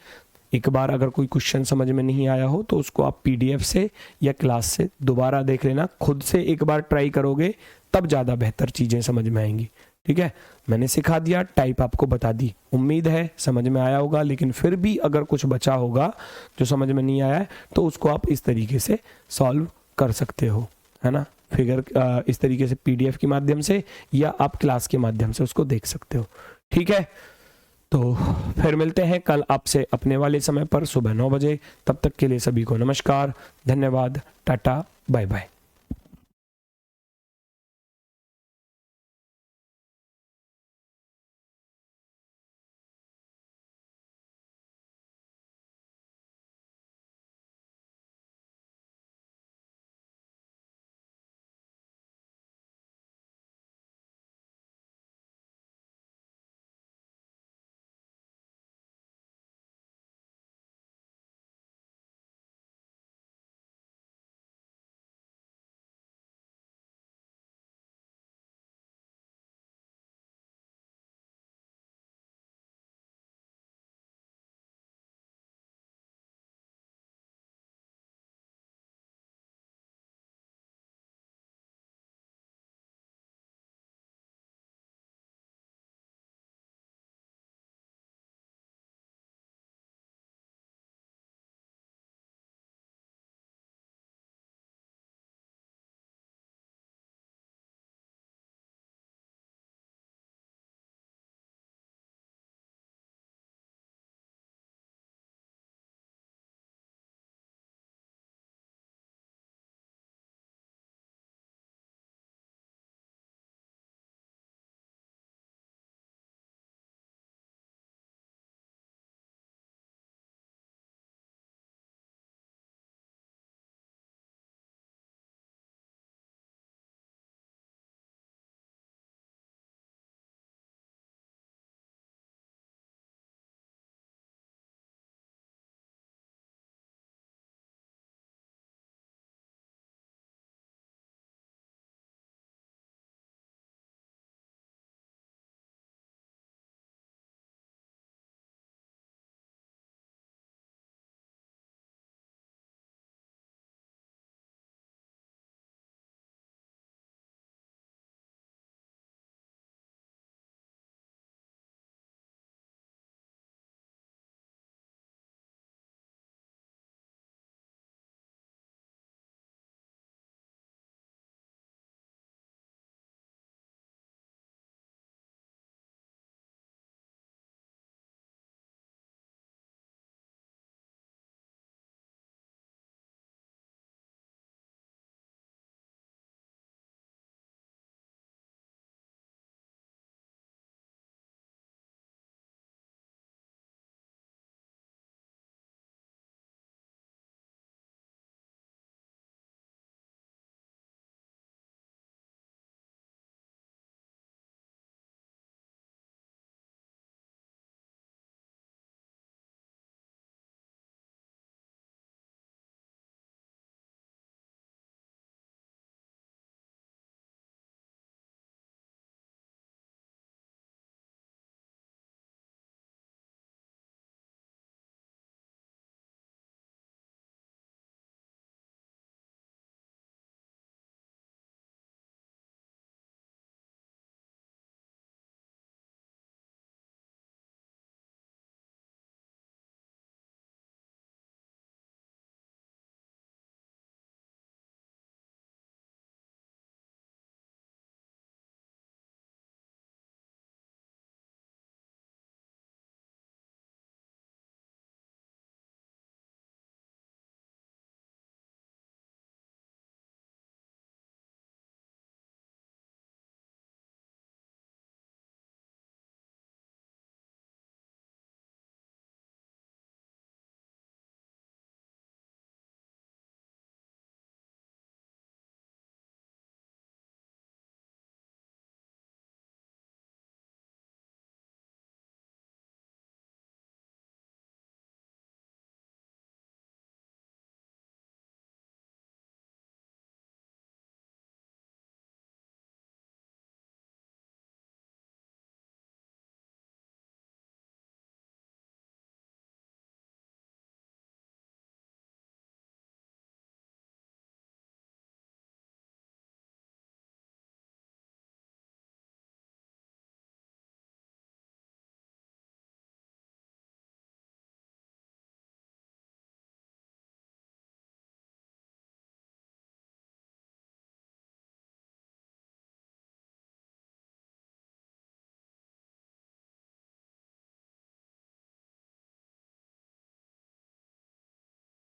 एक बार अगर कोई क्वेश्चन समझ में नहीं आया हो तो उसको आप पीडीएफ से या क्लास से दोबारा देख लेना, खुद से एक बार ट्राई करोगे तब ज़्यादा बेहतर चीज़ें समझ में आएंगी, ठीक है। मैंने सिखा दिया, टाइप आपको बता दी, उम्मीद है समझ में आया होगा, लेकिन फिर भी अगर कुछ बचा होगा जो समझ में नहीं आया है तो उसको आप इस तरीके से सॉल्व कर सकते हो, है ना। फिगर इस तरीके से पीडीएफ के माध्यम से या आप क्लास के माध्यम से उसको देख सकते हो, ठीक है। तो फिर मिलते हैं कल आपसे अपने वाले समय पर सुबह 9 बजे। तब तक के लिए सभी को नमस्कार, धन्यवाद, टाटा, बाय बाय।